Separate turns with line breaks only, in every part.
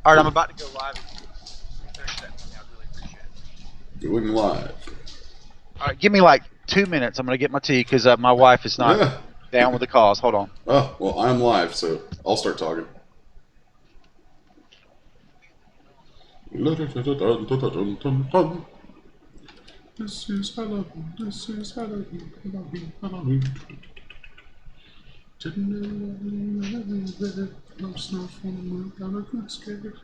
All right, I'm about to go live. If you finish that for me, I'd really appreciate it.
Going live.
All right, give me like 2 minutes. I'm going to get my tea because my wife is not
Yeah.
down with the cause. Hold on.
Oh, well, I'm live, so I'll start talking. This is Halloween. This is Halloween. Halloween. Halloween. No snow from a good scared.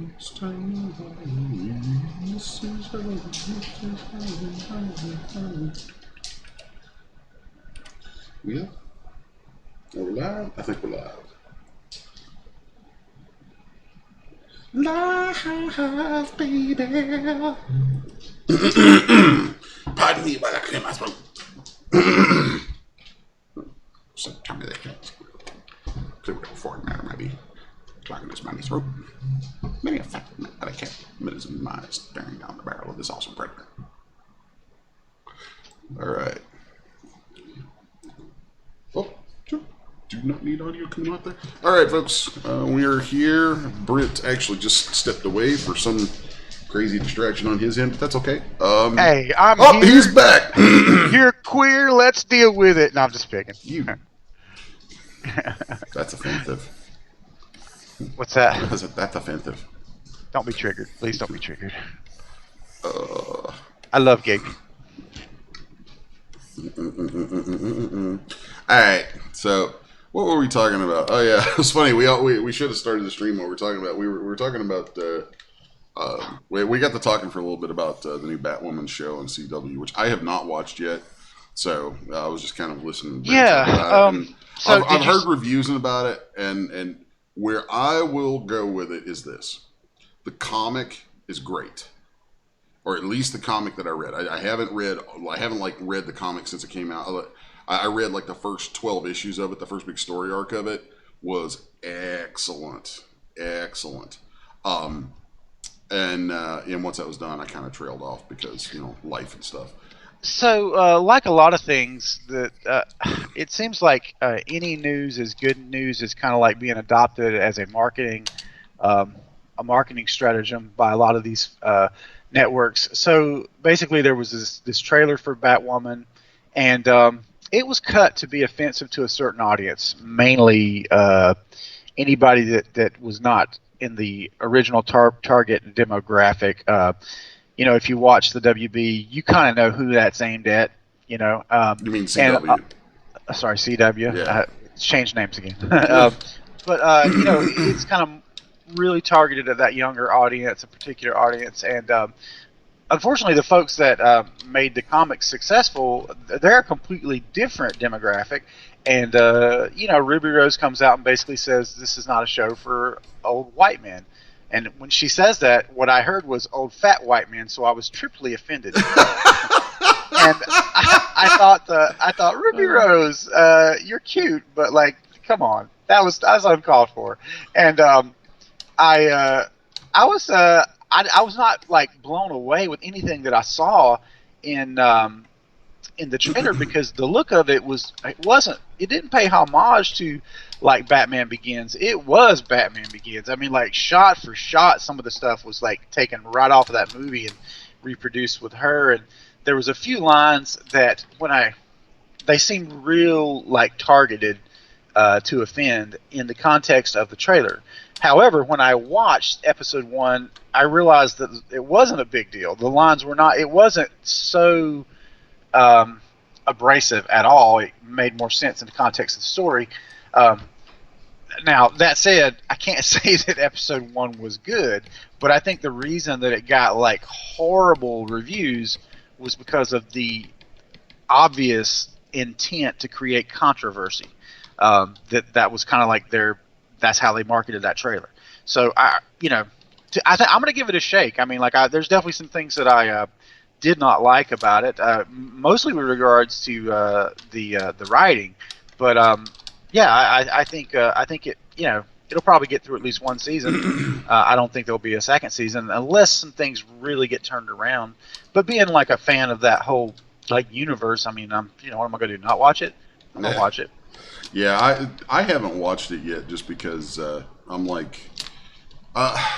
It's time Halloween. This is Halloween. This is Halloween. Halloween. Halloween. Yeah. Are we live? I think we're live. Live, baby. Pardon me while I clear my throat. Sometimes they can't clear it before it matter, maybe. Clogging this money's throat. Many a fact that I can't minimize staring down the barrel of this awesome predator. Alright. Oh, do not need audio coming out there. Alright, folks. We are here. Britt actually just stepped away for some crazy distraction on his end, but that's okay.
Hey, I'm
Oh,
here.
he's back!
You're queer. Let's deal with it. No, I'm just picking.
You. That's offensive.
What's that?
That's offensive.
Don't be triggered. Please don't be triggered. I love gay people.
Alright, so what were we talking about? Oh yeah, it was funny. We should have started the stream. What we're talking about. We were talking about. We got to talking for a little bit about the new Batwoman show on CW, which I have not watched yet. So I was just kind of listening.
Yeah. So
I've heard reviews about it, and where I will go with it is this: the comic is great, or at least the comic that I read. I haven't read the comic since it came out. I read like the first 12 issues of it. The first big story arc of it was excellent. And once that was done, I kind of trailed off because life and stuff.
So, like a lot of things, that it seems like any news is good news is kind of like being adopted as a marketing stratagem by a lot of these networks. So basically, there was this trailer for Batwoman, and it was cut to be offensive to a certain audience, mainly anybody that was not in the original target demographic. If you watch the WB, you kind of know who that's aimed at.
You mean CW?
Sorry, CW.
Yeah.
It's changed names again. But it's kind of really targeted at that younger audience, a particular audience, and unfortunately, the folks that made the comics successful, they're a completely different demographic. And Ruby Rose comes out and basically says this is not a show for old white men. And when she says that, what I heard was old fat white men, so I was triply offended. And I thought Ruby Rose, you're cute, but like, come on, that was uncalled for. And I was not like blown away with anything that I saw in the trailer because the look of it it didn't pay homage to like Batman Begins. It was Batman Begins. I mean, like shot for shot, some of the stuff was like taken right off of that movie and reproduced with her. And there was a few lines that they seemed real like targeted to offend in the context of the trailer. However, when I watched episode 1, I realized that it wasn't a big deal. The lines were not. It wasn't so abrasive at all. It made more sense in the context of the story. Now, that said, I can't say that episode 1 was good, but I think the reason that it got like horrible reviews was because of the obvious intent to create controversy. That was kind of like that's how they marketed that trailer. So I'm going to give it a shake. I mean, like there's definitely some things that I did not like about it, mostly with regards to the writing. But I think it it'll probably get through at least one season. I don't think there'll be a second season unless some things really get turned around. But being like a fan of that whole like universe, I mean, what am I going to do? Not watch it? I'm going to watch it.
Yeah, I haven't watched it yet just because I'm like, uh,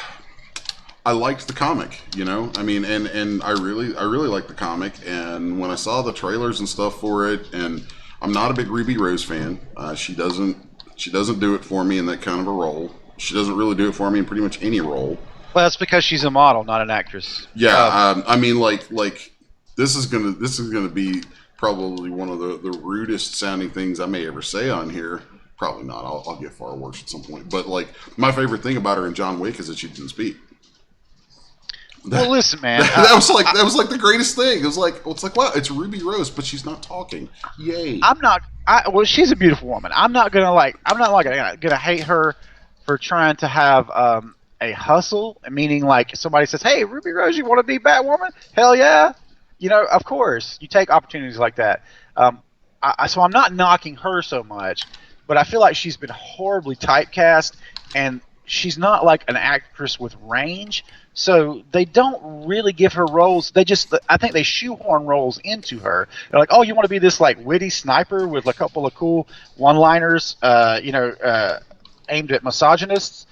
I liked the comic, you know. I mean, and I really liked the comic, and when I saw the trailers and stuff for it, and I'm not a big Ruby Rose fan. She doesn't do it for me in that kind of a role. She doesn't really do it for me in pretty much any role.
Well, that's because she's a model, not an actress.
Yeah, I mean, like this is gonna be probably one of the rudest sounding things I may ever say on here. Probably not. I'll get far worse at some point. But like, my favorite thing about her in John Wick is that she didn't speak.
Well, listen, man.
That was like the greatest thing. It was like, well, it's like, wow, it's Ruby Rose, but she's not talking. Yay!
I'm not. Well, she's a beautiful woman. I'm not gonna hate her for trying to have a hustle, meaning like somebody says, "Hey, Ruby Rose, you want to be Batwoman?" Hell yeah! You know, of course, you take opportunities like that. So I'm not knocking her so much, but I feel like she's been horribly typecast, and she's not like an actress with range. So they don't really give her roles. I think they shoehorn roles into her. They're like, oh, you want to be this like witty sniper with a couple of cool one-liners, aimed at misogynists?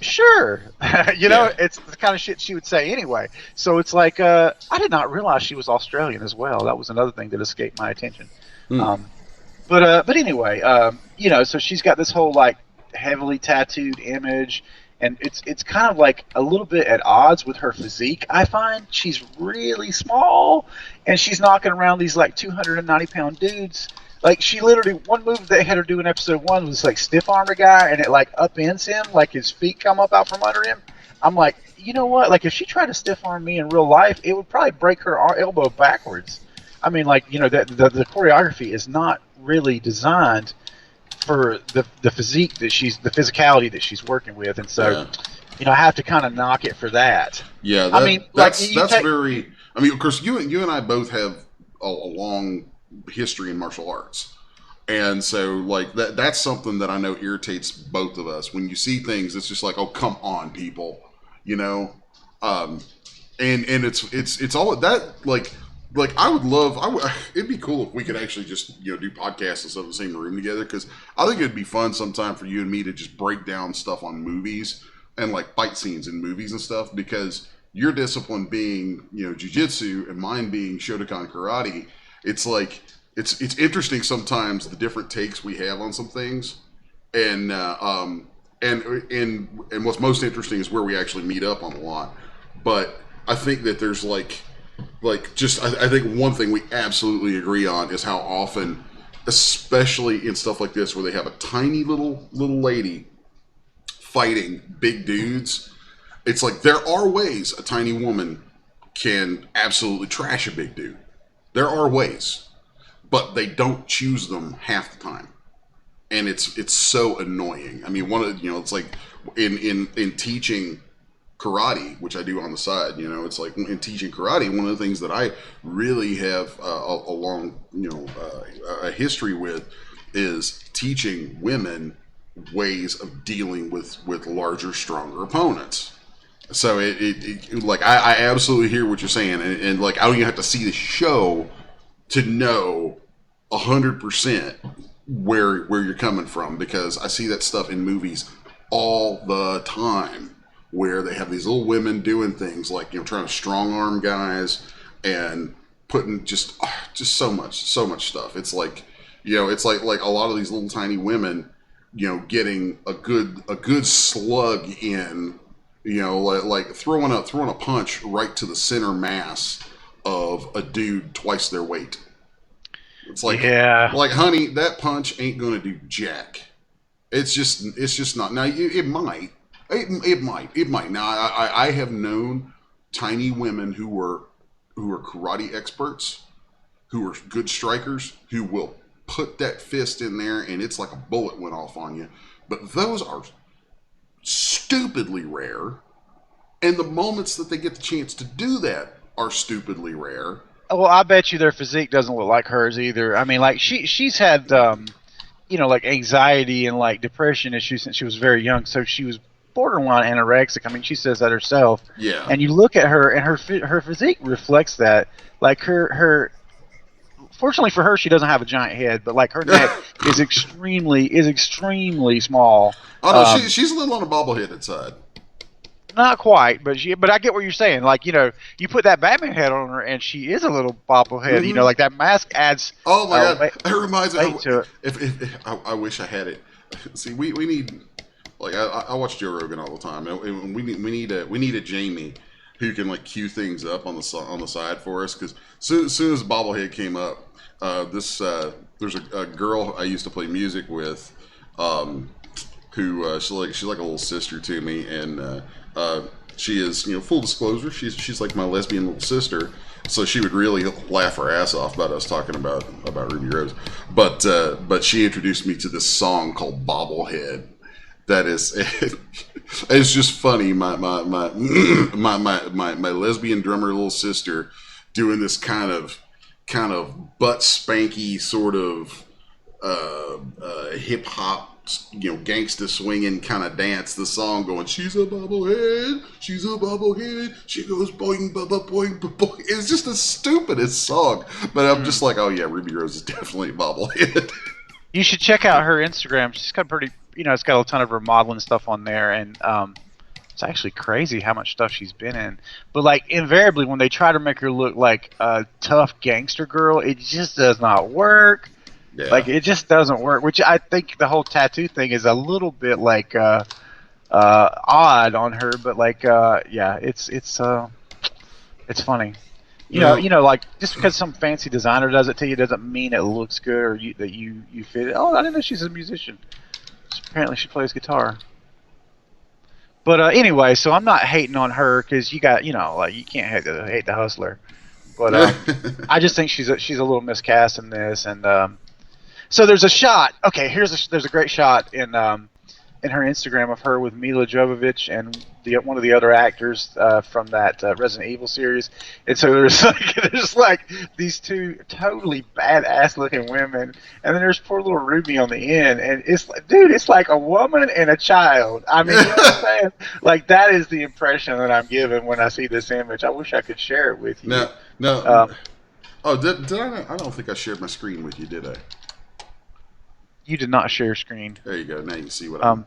Sure. It's the kind of shit she would say anyway. So it's like, I did not realize she was Australian as well. That was another thing that escaped my attention. But anyway, so she's got this whole like heavily tattooed image, and it's kind of like a little bit at odds with her physique. I find she's really small, and she's knocking around these like 290-pound dudes. Like, she literally, one move they had her do in episode 1 was like stiff arm a guy, and it like upends him, like his feet come up out from under him. I'm like, you know what? Like, if she tried to stiff arm me in real life, it would probably break her elbow backwards. I mean, like, the choreography is not really designed for the physique that the physicality that she's working with, and so I have to kind of knock it for that.
Yeah,
I mean,
that's very. I mean, of course, you and I both have a long history in martial arts, and so like that's something that I know irritates both of us. When you see things, it's just like, oh, come on, people, and it's all that like I would love. It'd be cool if we could actually just do podcasts and stuff in the same room together, because I think it'd be fun sometime for you and me to just break down stuff on movies and like fight scenes in movies and stuff, because your discipline being jiu-jitsu and mine being Shotokan karate, it's like it's interesting sometimes the different takes we have on some things, and what's most interesting is where we actually meet up on a lot. But I think that there's I think one thing we absolutely agree on is how often, especially in stuff like this where they have a tiny little lady fighting big dudes, it's like there are ways a tiny woman can absolutely trash a big dude. There are ways, but they don't choose them half the time, and it's so annoying. I mean, it's like in teaching karate, which I do on the side. It's like in teaching karate, one of the things that I really have a long a history with is teaching women ways of dealing with larger, stronger opponents. So I absolutely hear what you're saying, and like I don't even have to see the show to know 100% where you're coming from, because I see that stuff in movies all the time, where they have these little women doing things like trying to strong arm guys and putting just so much stuff. It's like it's like a lot of these little tiny women getting a good slug in. Like throwing a punch right to the center mass of a dude twice their weight. It's like, like, honey, that punch ain't gonna do jack. It's just not. Now it might. It might. Now I have known tiny women who were karate experts, who are good strikers, who will put that fist in there and it's like a bullet went off on you. But those are stupidly rare, and the moments that they get the chance to do that are stupidly rare.
Well, I bet you their physique doesn't look like hers either. I mean, like she's had like anxiety and like depression issues since she was very young, so she was borderline anorexic. I mean, she says that herself.
Yeah.
And you look at her, and her physique reflects that. Like her fortunately for her, she doesn't have a giant head, but like her neck is extremely small.
Oh no, she's a little on the bobbleheaded side.
Not quite, but I get what you're saying. Like, you put that Batman head on her, and she is a little bobblehead.
Mm-hmm.
Like that mask adds.
Oh my god, it reminds me.
To it.
If I wish I had it. See, we need, like, I watch Joe Rogan all the time, and we need a Jamie who can like cue things up on the side for us, because soon as bobblehead came up, there's a girl I used to play music with, who she's like a little sister to me, and she is, full disclosure, she's like my lesbian little sister. So she would really laugh her ass off about us talking about Ruby Rose, but she introduced me to this song called Bobblehead. That is, it's just funny. My lesbian drummer little sister doing this kind of butt spanky sort of hip hop, gangsta swinging kind of dance. The song going, she's a bobblehead, she goes boing, boing, boing. It's just the stupidest song, but I'm just like, oh yeah, Ruby Rose is definitely a bobblehead.
You should check out her Instagram. She's got pretty, it's got a ton of her modeling stuff on there, and it's actually crazy how much stuff she's been in. But like invariably, when they try to make her look like a tough gangster girl, it just does not work. Yeah. Like, it just doesn't work, which I think the whole tattoo thing is a little bit like odd on her, but like yeah, it's funny. You know, like, just because some fancy designer does it to you doesn't mean it looks good or that you fit it. Oh, I didn't know she's a musician. Apparently she plays guitar. But anyway, so I'm not hating on her, because you got, like, you can't hate the hustler. But I just think she's a little miscast in this, and so there's a shot. Okay, there's a great shot in her Instagram of her with Mila Jovovich and one of the other actors from that Resident Evil series. And so there's like these two totally badass looking women, and then there's poor little Ruby on the end, and it's like a woman and a child. I mean, you know what I'm saying? Like, that is the impression that I'm given when I see this image. I wish I could share it with you.
No. Did I? I don't think I shared my screen with you, did I?
You did not share screen.
There you go. Now you can see what I'm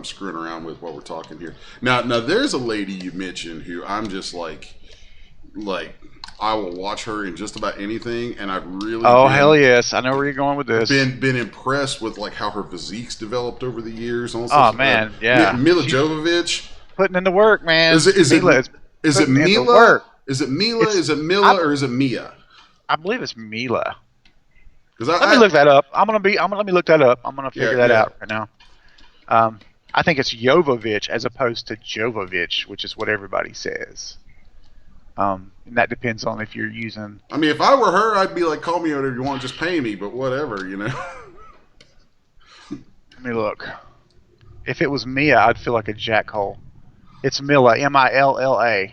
screwing around with while we're talking here. Now there's a lady you mentioned who I'm just like I will watch her in just about anything, and I've really
hell yes, I know where you're going with this.
Been impressed with like how her physique's developed over the years.
Oh man, yeah.
Mila Jovovich
putting in the work, man.
Is it Mila? Is it Mila? Is it Mila, or is it Mia?
I believe it's Mila. Let me look that up. Let me look that up. I'm gonna figure that out right now. I think it's Jovovich as opposed to Jovovich, which is what everybody says. And that depends on if you're using.
I mean, if I were her, I'd be like, call me whatever you want, just pay me. But whatever,
Let me look. If it was Mia, I'd feel like a jackhole. It's Mila, Milla.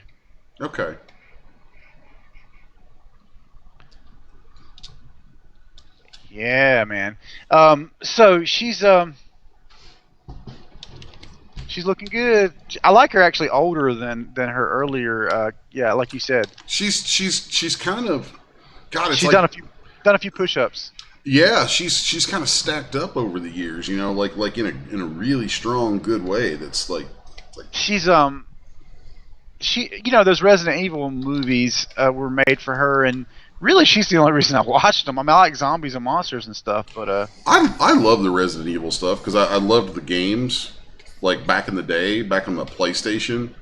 Okay.
Yeah, man. So she's looking good. I like her actually older than her earlier. Yeah, like you said.
She's kind of. God, it's
she's
like,
done a few push-ups.
Yeah, she's kind of stacked up over the years. Like in a really strong, good way. That's like.
She's those Resident Evil movies were made for her, and really, she's the only reason I watched them. I mean, I like zombies and monsters and stuff, but
I love the Resident Evil stuff because I loved the games, like back in the day, back on the PlayStation.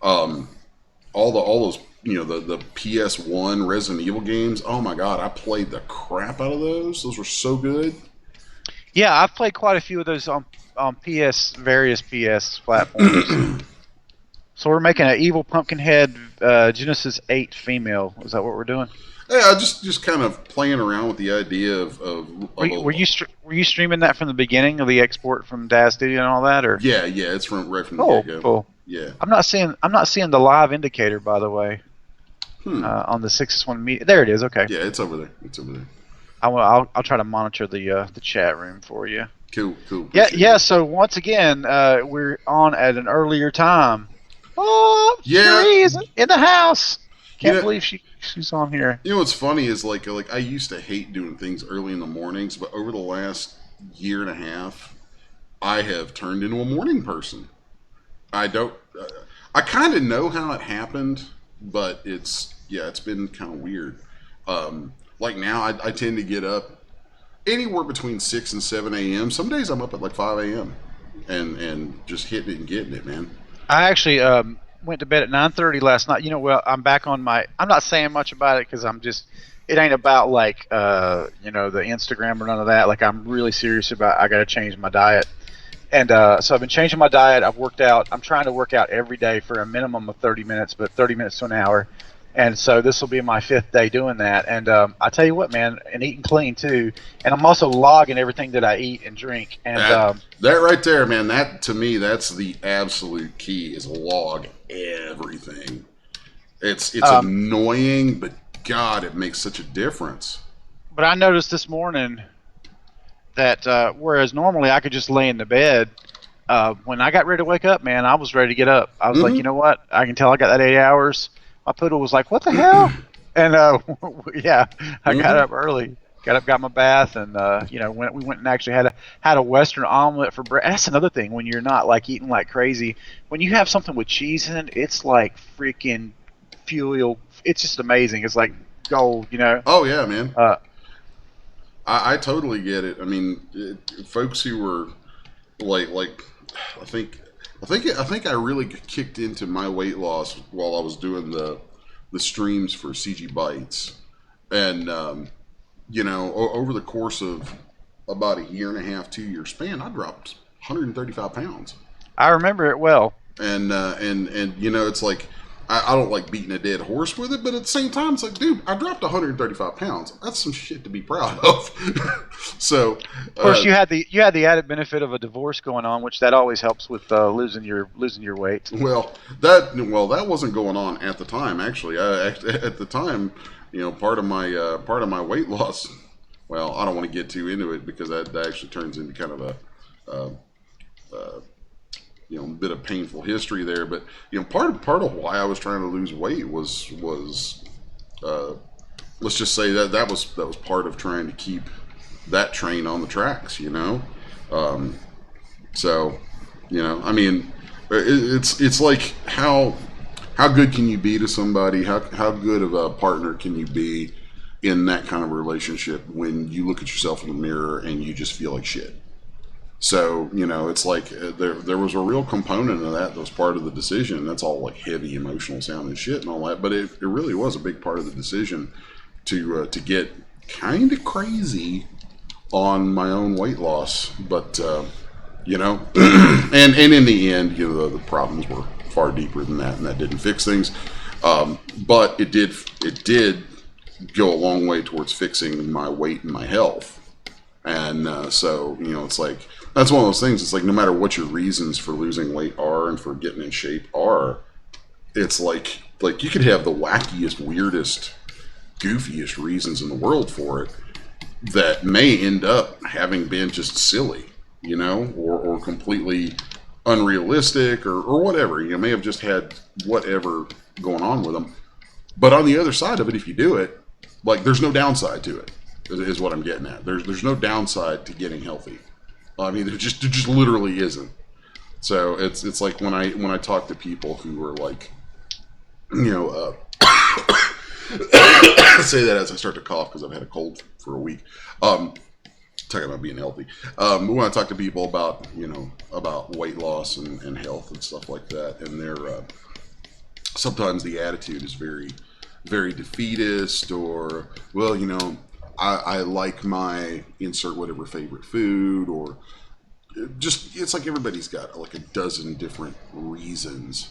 All those the PS1 Resident Evil games. Oh my god, I played the crap out of those. Those were so good.
Yeah, I've played quite a few of those on various PS platforms. So we're making an evil Pumpkinhead Genesis 8 female. Is that what we're doing?
Yeah, just kind of playing around with the idea of
were you streaming that from the beginning of the export from Daz Studio and all that, or?
Yeah, it's right from the get-go.
Cool.
Yeah.
I'm not seeing the live indicator, by the way. On the Sixus1 Media. There it is. Okay.
Yeah, it's over there.
I'll try to monitor the chat room for you.
Cool.
Yeah. So once again, we're on at an earlier time. Oh,
yeah.
Sheree is in the house.
You
Can't
know,
believe she's on here.
you know what's funny is like I used to hate doing things early in the mornings, but over the last year and a half, I have turned into a morning person. I don't. I kind of know how it happened, but it's been kind of weird. Like now, I tend to get up anywhere between 6 and 7 a.m. Some days I'm up at like 5 a.m. and just hitting it and getting it, man.
I actually went to bed at 9:30 last night. Well, I'm back on my. I'm not saying much about it because I'm just. It ain't about like the Instagram or none of that. Like I'm really serious about. I got to change my diet, and so I've been changing my diet. I've worked out. I'm trying to work out every day for a minimum of 30 minutes, but 30 minutes to an hour. And so this will be my 5th day doing that. And I tell you what, man, and eating clean too. And I'm also logging everything that I eat and drink. And
That right there, man. That to me, that's the absolute key. Is log everything. It's annoying, but God, it makes such a difference.
but I noticed this morning that whereas normally I could just lay in the bed, when I got ready to wake up, man, I was ready to get up. I was like, you know what? I can tell I got that 8 hours. My poodle was like, what the hell? And yeah, I got up early. Got up, got my bath, and we went and actually had a Western omelet for breakfast. That's another thing when you're not like eating like crazy. When you have something with cheese in it, it's like freaking fuel. It's just amazing. It's like gold, you know.
Oh yeah, man. I totally get it. I mean, folks who were like, I think I really kicked into my weight loss while I was doing the streams for CG Bites, and over the course of about a year and a half, 2 year span, I dropped 135 pounds.
I remember it well.
And it's like I don't like beating a dead horse with it, but at the same time, it's like, dude, I dropped 135 pounds. That's some shit to be proud of. So,
of course, you had the added benefit of a divorce going on, which that always helps with losing your weight.
Well, that wasn't going on at the time. Actually, at the time, part of my weight loss. Well, I don't want to get too into it because that actually turns into kind of a bit of painful history there. But part of why I was trying to lose weight was let's just say that was part of trying to keep that train on the tracks. So I mean, it's like how good can you be to somebody? How good of a partner can you be in that kind of relationship when you look at yourself in the mirror and you just feel like shit? So, it's like there was a real component of that was part of the decision. That's all like heavy emotional sounding shit and all that, but it really was a big part of the decision to get kind of crazy on my own weight loss. But and in the end, the problems were far deeper than that, and that didn't fix things. But it did go a long way towards fixing my weight and my health. And so, it's like, that's one of those things. It's like, no matter what your reasons for losing weight are and for getting in shape are, it's like you could have the wackiest, weirdest, goofiest reasons in the world for it that may end up having been just silly, or completely unrealistic or whatever. You may have just had whatever going on with them. But on the other side of it, if you do it, like, there's no downside to it. Is what I'm getting at. There's no downside to getting healthy. I mean, there just literally isn't. So it's like when I talk to people who are like, I say that as I start to cough because I've had a cold for a week. Talking about being healthy. When I talk to people about about weight loss and health and stuff like that, and they're sometimes the attitude is very, very defeatist, or I like my insert whatever favorite food, or just, it's like everybody's got like a dozen different reasons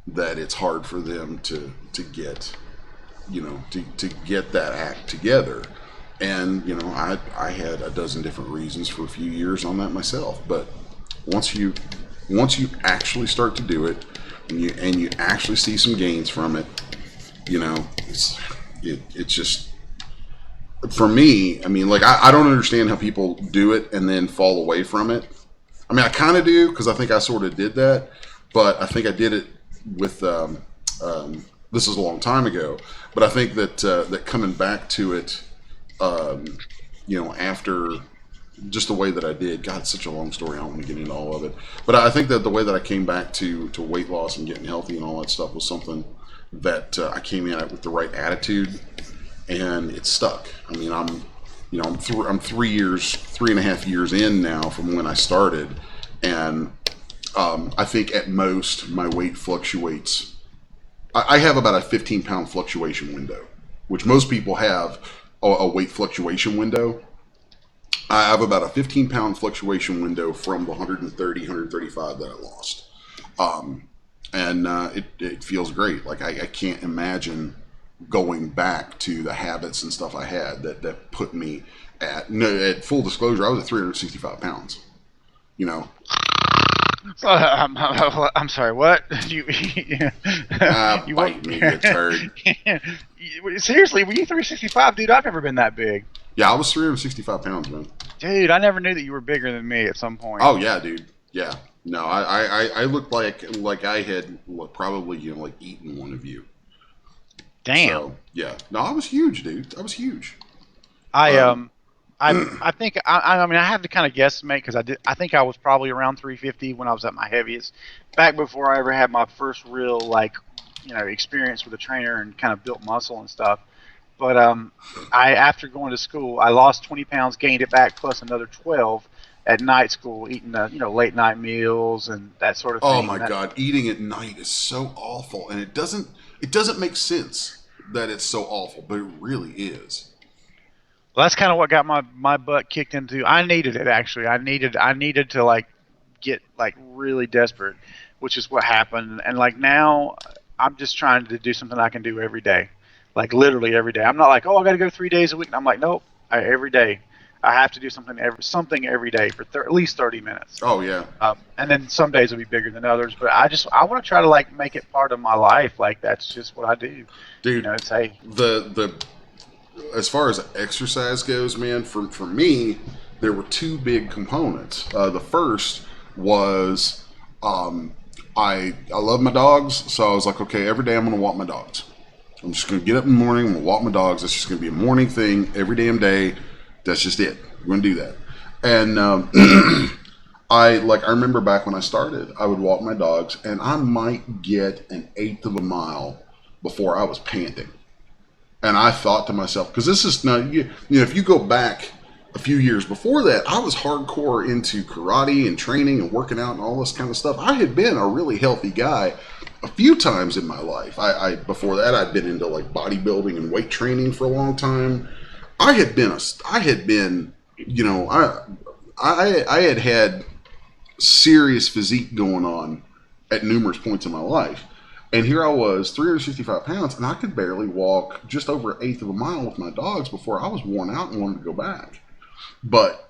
that it's hard for them to get, to get that act together. And, I had a dozen different reasons for a few years on that myself. But once you actually start to do it and you actually see some gains from it, it's just, for me, I mean, like, I don't understand how people do it and then fall away from it. I mean, I kind of do, because I think I sort of did that, but I think I did it with this is a long time ago, but I think that that coming back to it, um, after just the way that I did, God, it's such a long story. I don't want to get into all of it, but I think that the way that I came back to weight loss and getting healthy and all that stuff was something that I came in at with the right attitude, and it stuck. I mean, I'm 3.5 years in now from when I started, and I think at most my weight fluctuates. I have about a 15-pound fluctuation window, which most people have a weight fluctuation window. I have about a 15-pound fluctuation window from the 130, 135 that I lost. And it feels great. Like I can't imagine going back to the habits and stuff I had that put me at full disclosure, I was at 365 pounds. You know,
I'm sorry. What you? You
bite me, you turd.
Seriously, were you 365, dude? I've never been that big.
Yeah, I was 365 pounds, man.
Dude, I never knew that you were bigger than me at some point.
Oh yeah, dude. Yeah. No, I looked like I had probably like eaten one of you.
Damn.
So, yeah. No, I was huge, dude. I was huge.
I think I mean I have to kind of guesstimate because I think I was probably around 350 when I was at my heaviest, back before I ever had my first real experience with a trainer and kind of built muscle and stuff. But after going to school, I lost 20 pounds, gained it back plus another 12 at night school, eating late night meals and that sort of thing.
Oh my God, eating at night is so awful, and it doesn't make sense that it's so awful, but it really is.
Well, that's kind of what got my butt kicked into. I needed it actually. I needed to get really desperate, which is what happened. And now I'm just trying to do something I can do every day, literally every day. I'm not like, oh, I got to go 3 days a week. And I'm like, nope, every day. I have to do something every day for at least 30 minutes.
Oh yeah.
And then some days will be bigger than others, but I want to try to make it part of my life. That's just what I do.
Dude,
it's hey.
The as far as exercise goes, man, for me, there were two big components. The first was I love my dogs, so I was like, okay, every day I'm going to walk my dogs. I'm just going to get up in the morning, I'm going to walk my dogs. That's just going to be a morning thing every damn day. That's just it. We're going to do that. And I remember back when I started, I would walk my dogs, and I might get an eighth of a mile before I was panting. And I thought to myself, because this is now, if you go back a few years before that, I was hardcore into karate and training and working out and all this kind of stuff. I had been a really healthy guy a few times in my life. Before that, I'd been into bodybuilding and weight training for a long time. I had had serious physique going on at numerous points in my life. And here I was, 365 pounds, and I could barely walk just over an eighth of a mile with my dogs before I was worn out and wanted to go back. But,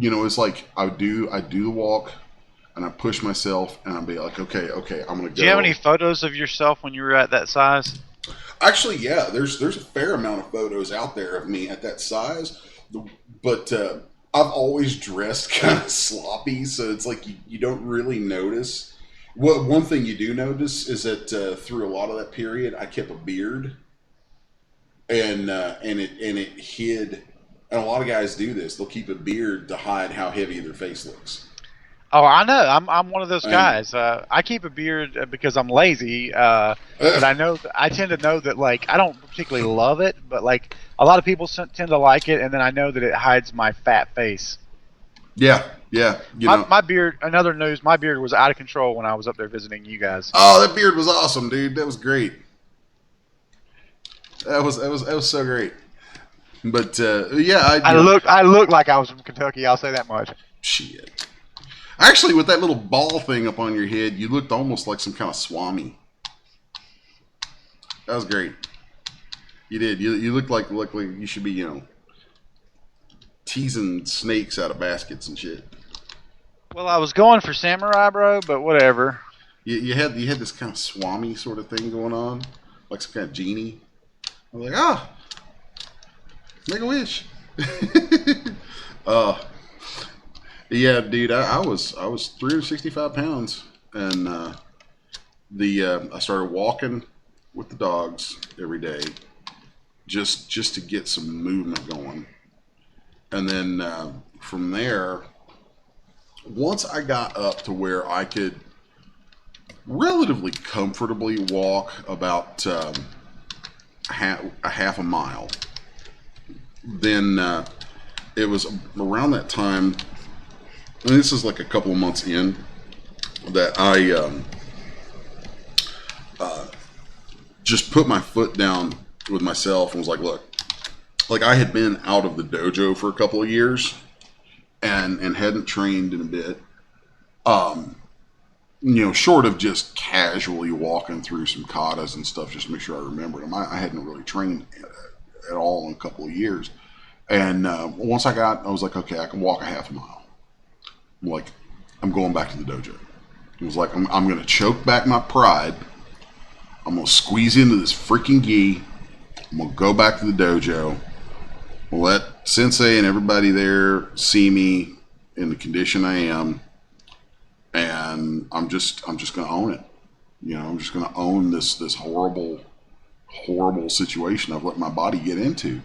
it's like I do the walk, and I push myself, and I'll be like, okay, I'm going to go.
Do you have any photos of yourself when you were at that size?
Actually, yeah, there's a fair amount of photos out there of me at that size, but I've always dressed kind of sloppy, so it's like you don't really notice. Well, one thing you do notice is that through a lot of that period, I kept a beard, and it hid. And a lot of guys do this; they'll keep a beard to hide how heavy their face looks.
Oh, I know. I'm one of those guys. I keep a beard because I'm lazy, but I tend to know that I don't particularly love it, but a lot of people tend to like it, and then I know that it hides my fat face.
Yeah.
My beard. Another news. My beard was out of control when I was up there visiting you guys.
Oh, that beard was awesome, dude. That was great. That was so great. But yeah,
I look like I was from Kentucky. I'll say that much.
Shit. Actually, with that little ball thing up on your head, you looked almost like some kind of swami. That was great. You did. You looked like you should be, teasing snakes out of baskets and shit.
Well, I was going for samurai, bro, but whatever.
You had this kind of swami sort of thing going on, like some kind of genie. I was like, make a wish. Yeah, dude, I was 365 pounds, and I started walking with the dogs every day, just to get some movement going. And then from there, once I got up to where I could relatively comfortably walk about a half a mile, then it was around that time, and this is like a couple of months in, that I just put my foot down with myself and was like, look, like I had been out of the dojo for a couple of years and hadn't trained in a bit. Short of just casually walking through some katas and stuff just to make sure I remembered them. I hadn't really trained at all in a couple of years. And once I was like, okay, I can walk a half a mile. I'm like, I'm going back to the dojo. It was like, I'm going to choke back my pride. I'm going to squeeze into this freaking gi. I'm going to go back to the dojo. Let Sensei and everybody there see me in the condition I am. And I'm just going to own it. I'm just going to own this horrible situation I've let my body get into.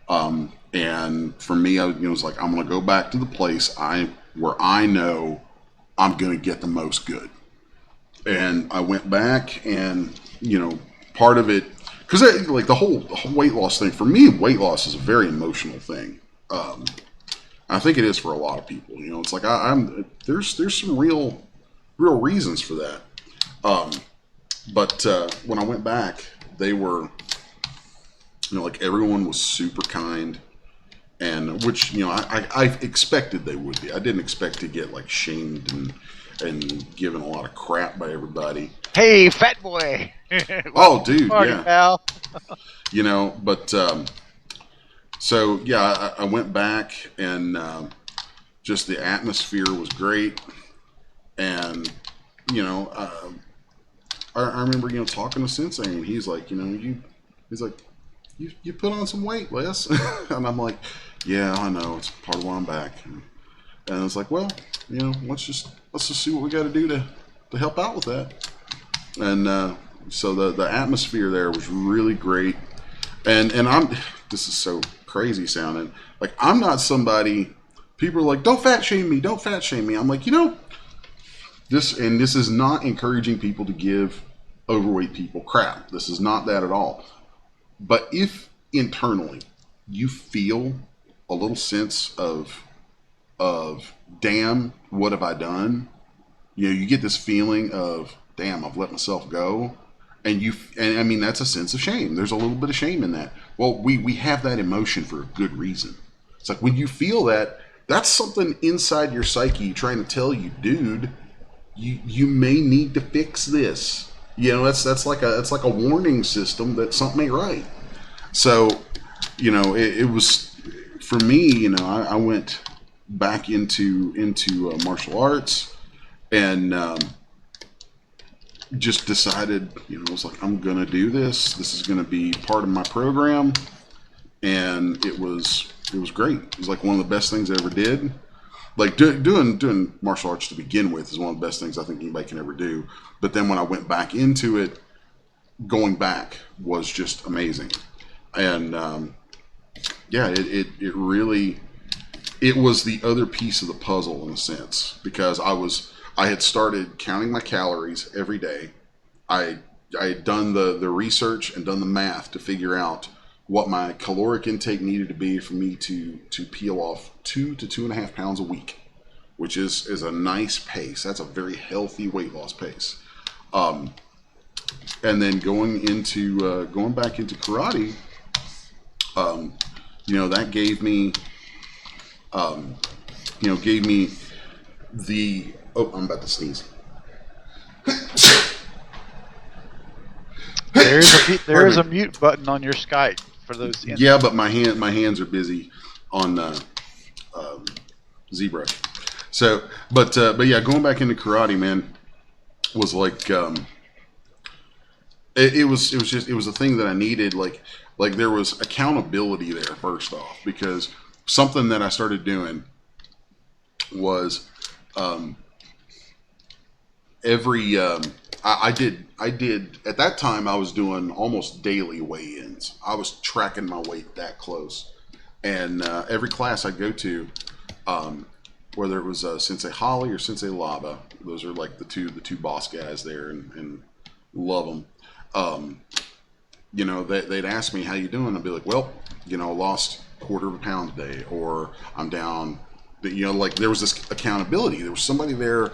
And for me, it was like, I'm going to go back to the place where I know I'm going to get the most good. And I went back, and part of it, because like the whole weight loss thing, for me, weight loss is a very emotional thing. I think it is for a lot of people. It's like there's some real reasons for that. But when I went back, they were, like everyone was super kind, and which I expected they would be. I didn't expect to get like shamed and given a lot of crap by everybody.
Hey, fat boy!
Oh, dude,
Party,
yeah.
Pal.
But so yeah, I went back, and just the atmosphere was great, and I remember talking to Sensei, and he's like, you put on some weight, Les. And I'm like, yeah, I know, it's part of why I'm back. And it's like, well, let's just see what we got to do to help out with that. And so the atmosphere there was really great. And this is so crazy sounding. Like, I'm not somebody, people are like, don't fat shame me. I'm like, this is not encouraging people to give overweight people crap. This is not that at all. But if internally you feel a little sense of damn, what have I done? You get this feeling of, damn, I've let myself go. And I mean, that's a sense of shame. There's a little bit of shame in that. Well, we have that emotion for a good reason. It's like when you feel that, that's something inside your psyche trying to tell you, dude, you may need to fix this. That's like a warning system that something ain't right. So, it was, for me, I went back into martial arts, and just decided, I was like, I'm gonna do this. This is gonna be part of my program, and it was great. It was like one of the best things I ever did. Like doing martial arts to begin with is one of the best things I think anybody can ever do. But then when I went back into it, going back was just amazing. And yeah, it really, it was the other piece of the puzzle in a sense, because I had started counting my calories every day. I had done the research and done the math to figure out what my caloric intake needed to be for me to peel off 2 to 2.5 pounds a week, which is a nice pace. That's a very healthy weight loss pace. And then going back into karate, that gave me, the, oh, I'm about to sneeze.
There is a mute button on your Skype for those.
Yeah, but my hands are busy on ZBrush. So, but yeah, going back into karate, man, was like, it was a thing that I needed. Like there was accountability there first off, because something that I started doing was every I did at that time. I was doing almost daily weigh-ins. I was tracking my weight that close, and every class I go to, whether it was Sensei Holly or Sensei Lava, those are like the two boss guys there, and love them. They'd ask me how you doing. I'd be like, well, I lost quarter of a pound today, or I'm down. Like there was this accountability. There was somebody there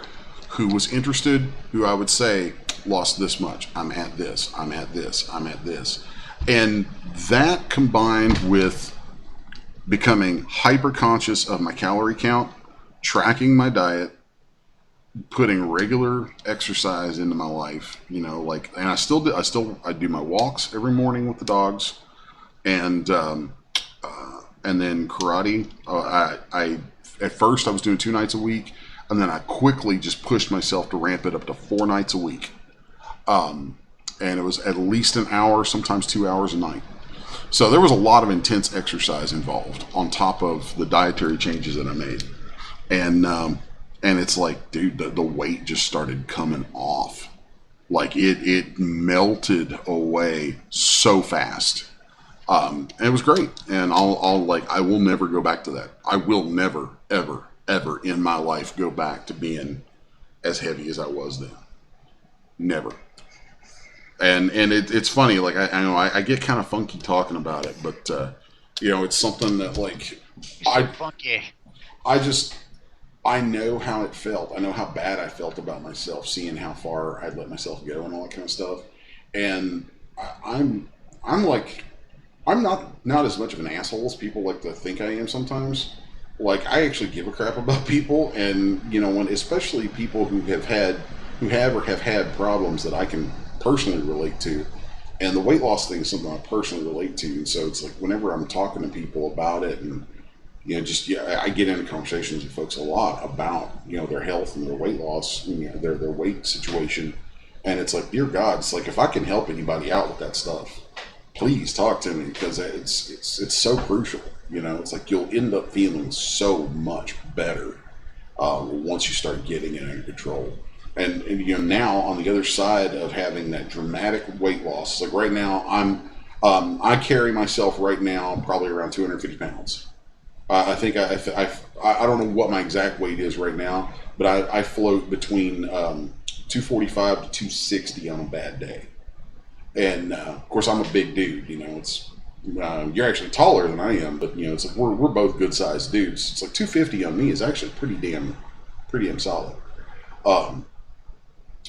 who was interested, who I would say lost this much. I'm at this. I'm at this. I'm at this. And that combined with becoming hyper conscious of my calorie count, tracking my diet, putting regular exercise into my life, and I do my walks every morning with the dogs, and then karate. I at first I was doing 2 nights a week, and then I quickly just pushed myself to ramp it up to 4 nights a week. And it was at least an hour, sometimes 2 hours a night. So there was a lot of intense exercise involved on top of the dietary changes that I made. And it's like, dude, the weight just started coming off. Like it melted away so fast. And it was great. And I will never go back to that. I will never, ever, ever in my life go back to being as heavy as I was then. Never. And it's funny, like I know I get kind of funky talking about it, but it's something that like
funky.
I know how it felt. I know how bad I felt about myself, seeing how far I'd let myself go and all that kind of stuff. And I'm not as much of an asshole as people like to think I am sometimes. Like I actually give a crap about people, and when especially people who have or have had problems that I can personally relate to. And the weight loss thing is something I personally relate to. And so it's like whenever I'm talking to people about it, and I get into conversations with folks a lot about their health and their weight loss, their weight situation, and it's like, dear God, it's like if I can help anybody out with that stuff, please talk to me, because it's so crucial. It's like you'll end up feeling so much better once you start getting it under control. And now on the other side of having that dramatic weight loss, like right now I carry myself right now probably around 250 pounds. I think I don't know what my exact weight is right now, but I float between 245 to 260 on a bad day. And of course I'm a big dude. It's you're actually taller than I am, but it's like we're both good sized dudes. It's like 250 on me is actually pretty damn solid.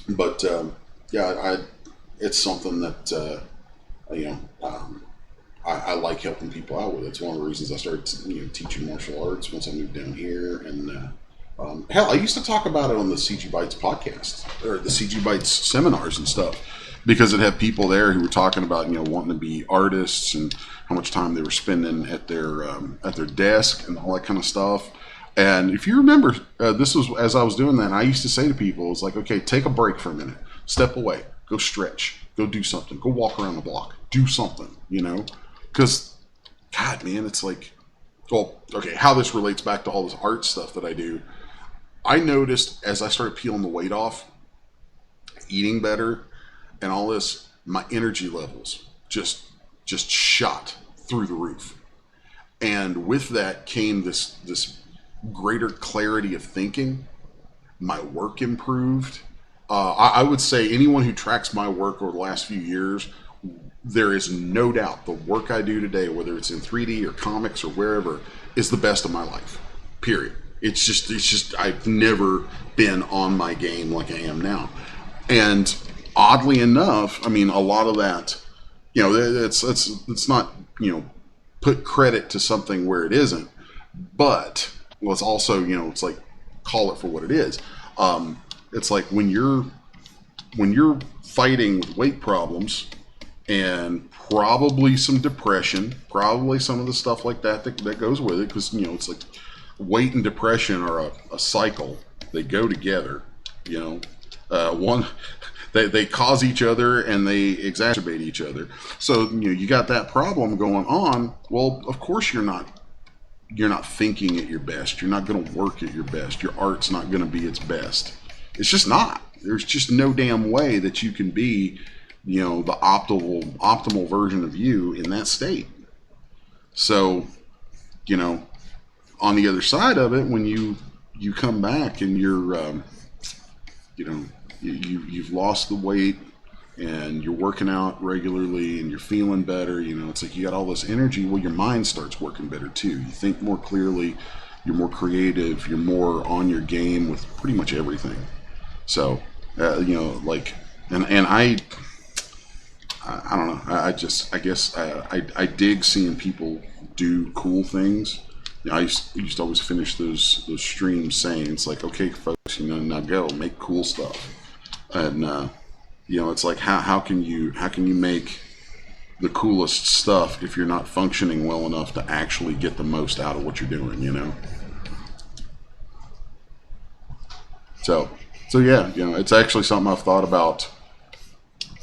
But it's something that I like helping people out with. It's one of the reasons I started teaching martial arts once I moved down here. And hell, I used to talk about it on the CG Bites podcast or the CG Bites seminars and stuff, because it had people there who were talking about wanting to be artists and how much time they were spending at their desk and all that kind of stuff. And if you remember, this was as I was doing that, I used to say to people, it's like, okay, take a break for a minute, step away, go stretch, go do something, go walk around the block, do something, because, God, man, it's like, well, okay, how this relates back to all this art stuff that I do. I noticed as I started peeling the weight off, eating better, and all this, my energy levels just shot through the roof. And with that came this greater clarity of thinking. My work improved. I would say anyone who tracks my work over the last few years, there is no doubt the work I do today, whether it's in 3D or comics or wherever, is the best of my life. Period. It's just I've never been on my game like I am now. And oddly enough, I mean, a lot of that, it's not, put credit to something where it isn't, but it's also, it's like, call it for what it is. It's like when you're fighting weight problems and probably some depression, probably some of the stuff like that goes with it, because it's like weight and depression are a cycle. They go together. They cause each other and they exacerbate each other. So you got that problem going on. Well, of course you're not thinking at your best. You're not going to work at your best. Your art's not going to be its best. It's just not. There's just no damn way that you can be, the optimal version of you in that state. So, you know, on the other side of it, when you come back and you're, you've lost the weight and you're working out regularly and you're feeling better, it's like you got all this energy. Well, your mind starts working better too. You think more clearly, you're more creative, you're more on your game with pretty much everything. So, like, and I don't know. I guess I dig seeing people do cool things. I used to always finish those streams saying, it's like, okay, folks, now go make cool stuff. And it's like, how can you make the coolest stuff if you're not functioning well enough to actually get the most out of what you're doing, So yeah, it's actually something I've thought about.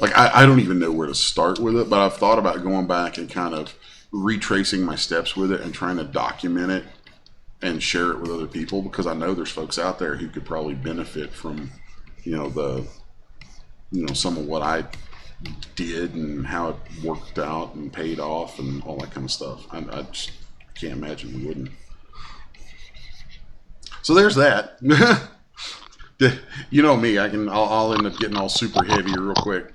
Like, I don't even know where to start with it, but I've thought about going back and kind of retracing my steps with it and trying to document it and share it with other people, because I know there's folks out there who could probably benefit from, some of what I did and how it worked out and paid off and all that kind of stuff. I just can't imagine we wouldn't. So there's that. You know me, I'll end up getting all super heavy real quick.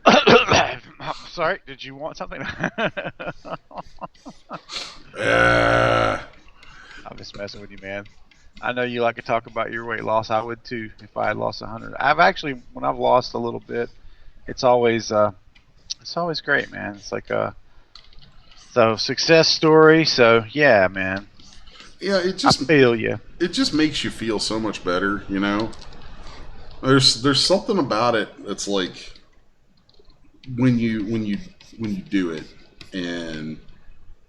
Sorry, did you want something? I'm just messing with you, man. I know you like to talk about your weight loss. I would too if I had lost 100. When I've lost a little bit, it's always great, man. It's like a success story. So yeah, man.
Yeah, I
feel you.
It just makes you feel so much better, There's something about it that's like when you do it and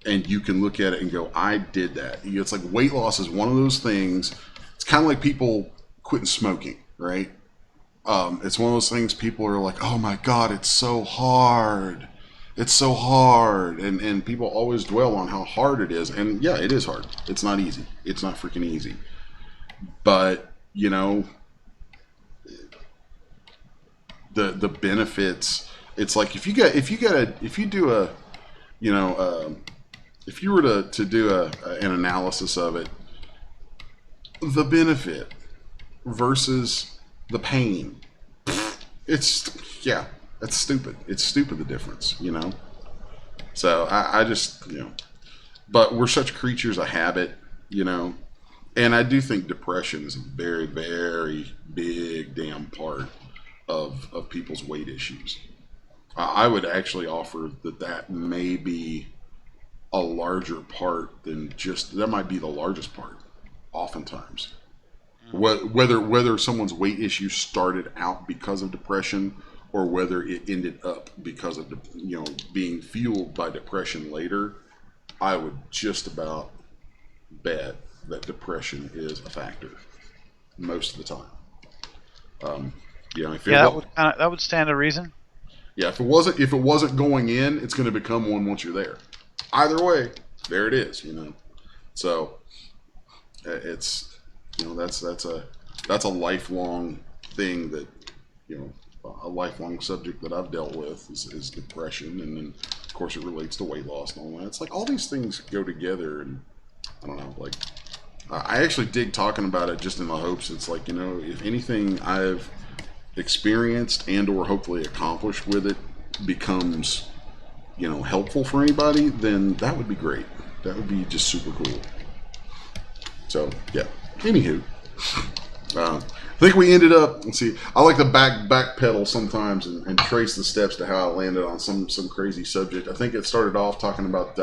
you can look at it and go, I did that. It's like weight loss is one of those things. It's kind of like people quitting smoking, right? It's one of those things people are like, oh my God, it's so hard. It's so hard. And people always dwell on how hard it is. And yeah, it is hard. It's not easy. It's not freaking easy. But, the benefits, it's like if you were to do an analysis of it, the benefit versus the pain, that's stupid. It's stupid, the difference, So I just, but we're such creatures of habit, and I do think depression is a very, very big damn part of people's weight issues. I would actually offer that may be a larger part than that might be the largest part, oftentimes. Whether someone's weight issue started out because of depression or whether it ended up because of being fueled by depression later, I would just about bet that depression is a factor most of the time.
That would stand to reason.
Yeah, if it wasn't going in, it's going to become one once you're there. Either way, there it is. So it's that's a lifelong thing that a lifelong subject that I've dealt with is depression, and then of course it relates to weight loss and all that. It's like all these things go together, and I don't know. Like I actually dig talking about it just in the hopes it's like if anything I've experienced and or hopefully accomplished with it becomes helpful for anybody, then that would be great. That would be just super cool. So yeah, anywho, I think we ended up, let's see, I like to backpedal sometimes and trace the steps to how I landed on some crazy subject. I think it started off talking about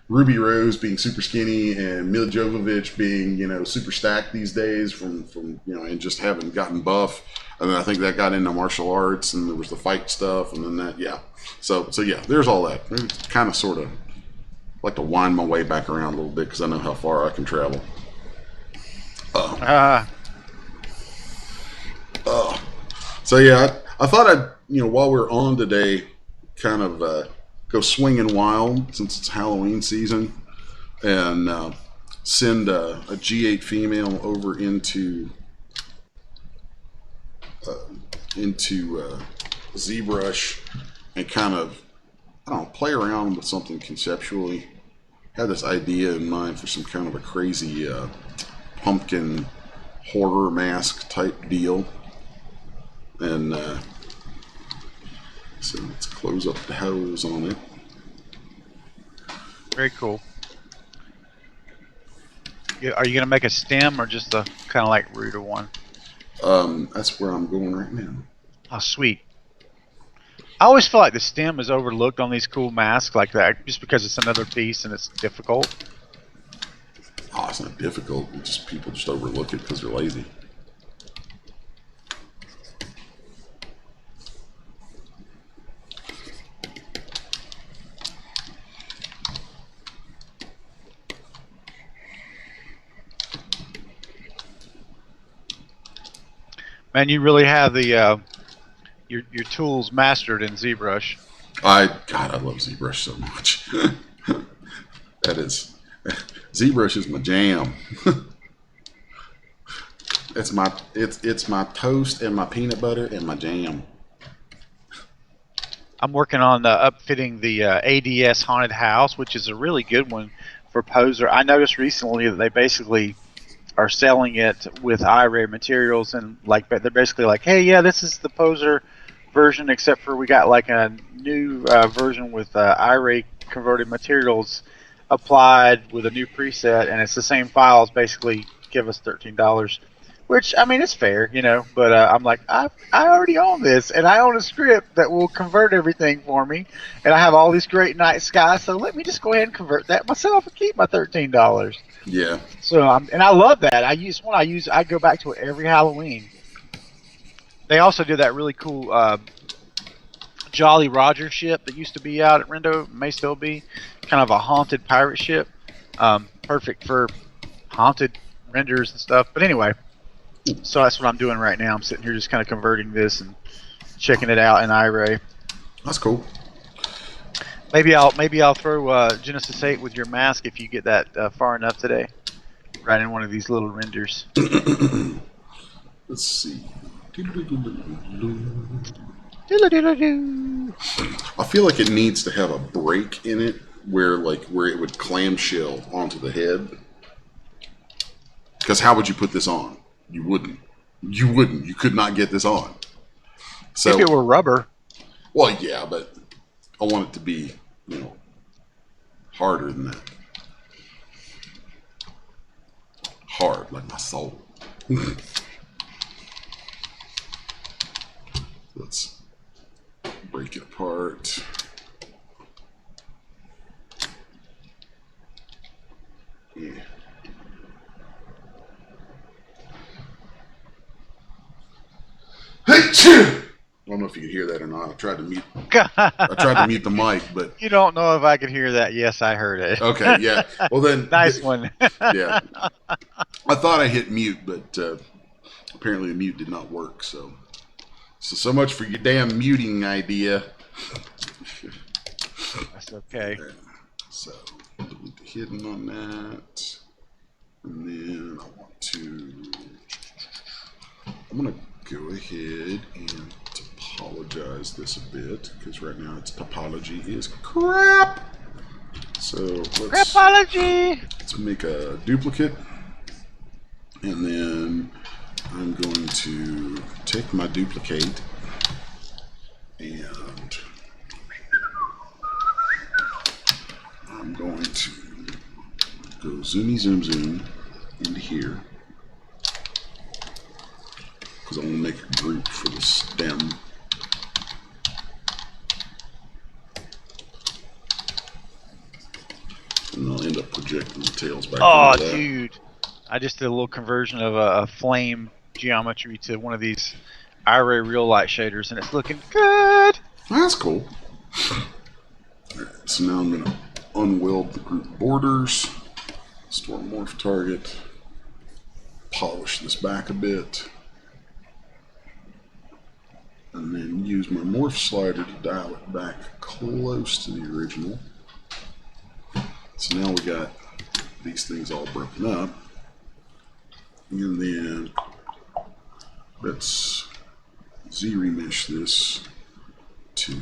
Ruby Rose being super skinny and Mila Jovovich being super stacked these days from and just having gotten buff. And then I think that got into martial arts, and there was the fight stuff, and then that, yeah. So yeah, there's all that. It's kind of sort of like to wind my way back around a little bit because I know how far I can travel. So yeah, I thought I'd while we're on today, kind of go swinging wild since it's Halloween season, and send a G8 female over into into ZBrush and kind of, I don't know, play around with something conceptually. Had this idea in mind for some kind of a crazy pumpkin horror mask type deal. And so let's close up the hose on it.
Very cool. Are you going to make a stem or just a kind of like rooter one?
That's where I'm going right now.
Oh, sweet. I always feel like the stem is overlooked on these cool masks like that, just because it's another piece and it's difficult.
Oh, it's not difficult. It's just people just overlook it because they're lazy.
Man, you really have the your tools mastered in ZBrush.
God, I love ZBrush so much. That is, ZBrush is my jam. It's my toast and my peanut butter and my jam.
I'm working on upfitting the ADS haunted house, which is a really good one for Poser. I noticed recently that they basically are selling it with iRay materials, and like they're basically like, hey, yeah, this is the Poser version, except for we got like a new version with iRay converted materials applied with a new preset, and it's the same files. Basically, give us $13, which I mean it's fair, you know. But I'm like, I already own this, and I own a script that will convert everything for me, and I have all these great night skies. So let me just go ahead and convert that myself and keep my $13.
Yeah.
So and I love that. I go back to it every Halloween. They also did that really cool Jolly Roger ship that used to be out at Rendo, may still be, kind of a haunted pirate ship. Perfect for haunted renders and stuff. But anyway, so that's what I'm doing right now. I'm sitting here just kind of converting this and checking it out in iRay.
That's cool.
Maybe I'll throw Genesis 8 with your mask if you get that far enough today. Right in one of these little renders.
Let's see. I feel like it needs to have a break in it where it would clamshell onto the head. Because how would you put this on? You wouldn't. You could not get this on. So,
if it were rubber.
Well, yeah, but I want it to be, harder than that. Hard, like my soul. Let's break it apart. Yeah. I don't know if you could hear that or not. I tried to mute the mic, but
you don't know if I could hear that. Yes, I heard it.
Okay, yeah. Well then,
nice one.
Yeah, I thought I hit mute, but apparently the mute did not work. So much for your damn muting idea.
That's okay.
So delete the hidden on that, and then I'm gonna go ahead and topologize this a bit because right now its topology is crap. So let's make a duplicate, and then I'm going to take my duplicate and I'm going to go zoomy zoom zoom into here because I want to make a group for the stem. And I'll end up projecting the tails back.
Oh, dude. I just did a little conversion of a flame geometry to one of these iRay real light shaders, and it's looking good.
That's cool. Alright, so now I'm going to unweld the group borders, store morph target, polish this back a bit, and then use my morph slider to dial it back close to the original. So now we got these things all broken up, and then let's Z-remesh this to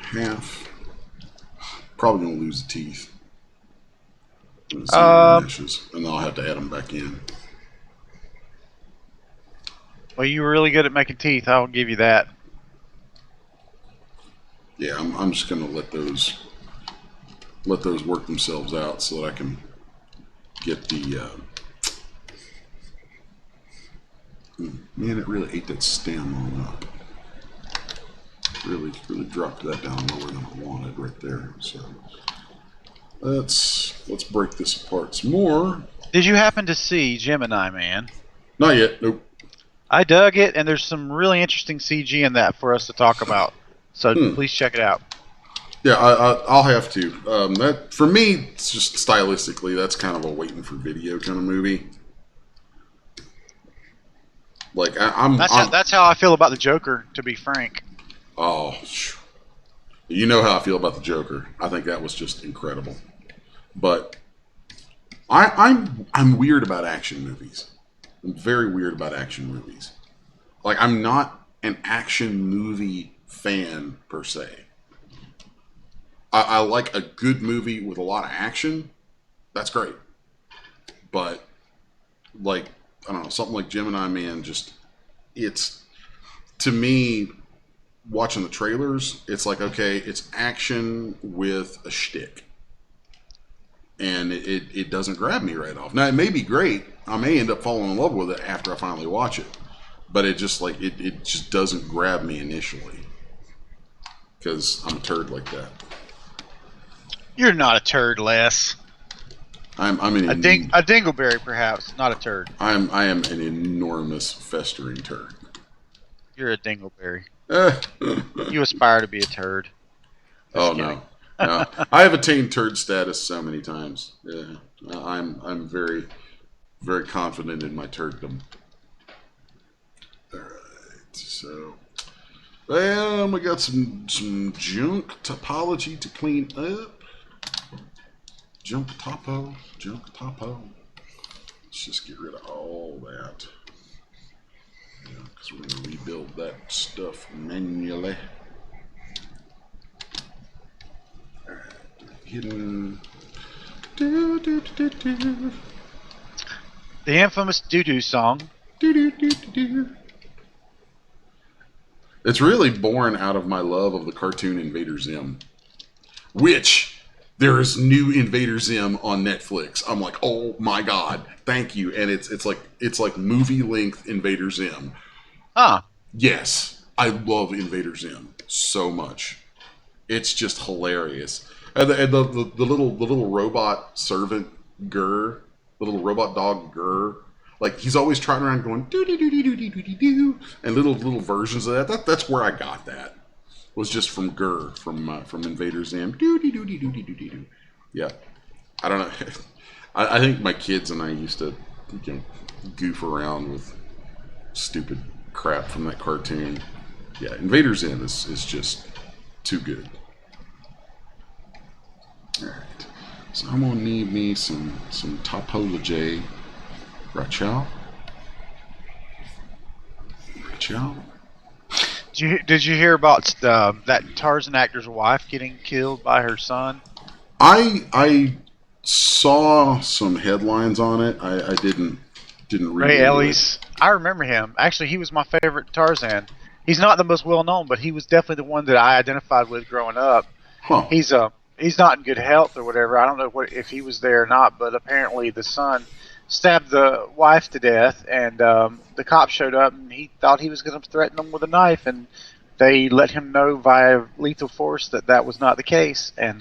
half. Probably gonna lose the teeth. Z-remeshes, and I'll have to add them back in.
Well, you were really good at making teeth. I'll give you that.
Yeah, I'm just gonna let those work themselves out so that I can get the. Man, it really ate that stem on up. Really dropped that down lower than I wanted right there. So let's break this apart some more.
Did you happen to see Gemini Man?
Not yet. Nope.
I dug it, and there's some really interesting CG in that for us to talk about. So please check it out.
Yeah, I'll have to. That for me, it's just stylistically, that's kind of a waiting for video kind of movie. Like
that's how I feel about the Joker. To be frank.
Oh, you know how I feel about the Joker. I think that was just incredible. But I'm weird about action movies. I'm very weird about action movies. Like, I'm not an action movie fan per se. I like a good movie with a lot of action. That's great. But, like, I don't know, something like Gemini Man, just, it's, to me, watching the trailers, it's like, okay, it's action with a shtick. And it doesn't grab me right off. Now, it may be great. I may end up falling in love with it after I finally watch it. But it just, like, it just doesn't grab me initially. Because I'm a turd like that.
You're not a turd, Les.
I'm
a dingleberry, perhaps, not a turd.
I am an enormous festering turd.
You're a dingleberry. You aspire to be a turd.
Just kidding. No. I have attained turd status so many times. Yeah, I'm very, very confident in my turddom. All right, so we got some junk topology to clean up. Junk topo. Let's just get rid of all that. Because we're going to rebuild that stuff manually. Alright, hidden.
The infamous doo-doo song.
It's really born out of my love of the cartoon Invader Zim. Which... there is new Invader Zim on Netflix. I'm like, oh my god, thank you. And it's like movie length Invader Zim. Yes, I love Invader Zim so much. It's just hilarious. And the little robot servant Gurr, the little robot dog Gurr, like he's always trotting around going doo doo doo doo doo doo doo doo, and little versions of that. That's where I got that. Was just from Gurr from Invader Zim. Doo-dee-doo-dee-doo-dee-doo-doo. Yeah. I don't know. I think my kids and I used to goof around with stupid crap from that cartoon. Yeah, Invader Zim is just too good. Alright. So I'm going to need me some topology. Rachel.
Did you hear about that Tarzan actor's wife getting killed by her son?
I saw some headlines on it. I didn't read
Ray
it.
Ellis. I remember him. Actually, he was my favorite Tarzan. He's not the most well known, but he was definitely the one that I identified with growing up.
Huh.
He's not in good health or whatever. I don't know if he was there or not, but apparently the son stabbed the wife to death, and the cop showed up, and he thought he was going to threaten them with a knife, and they let him know via lethal force that was not the case, and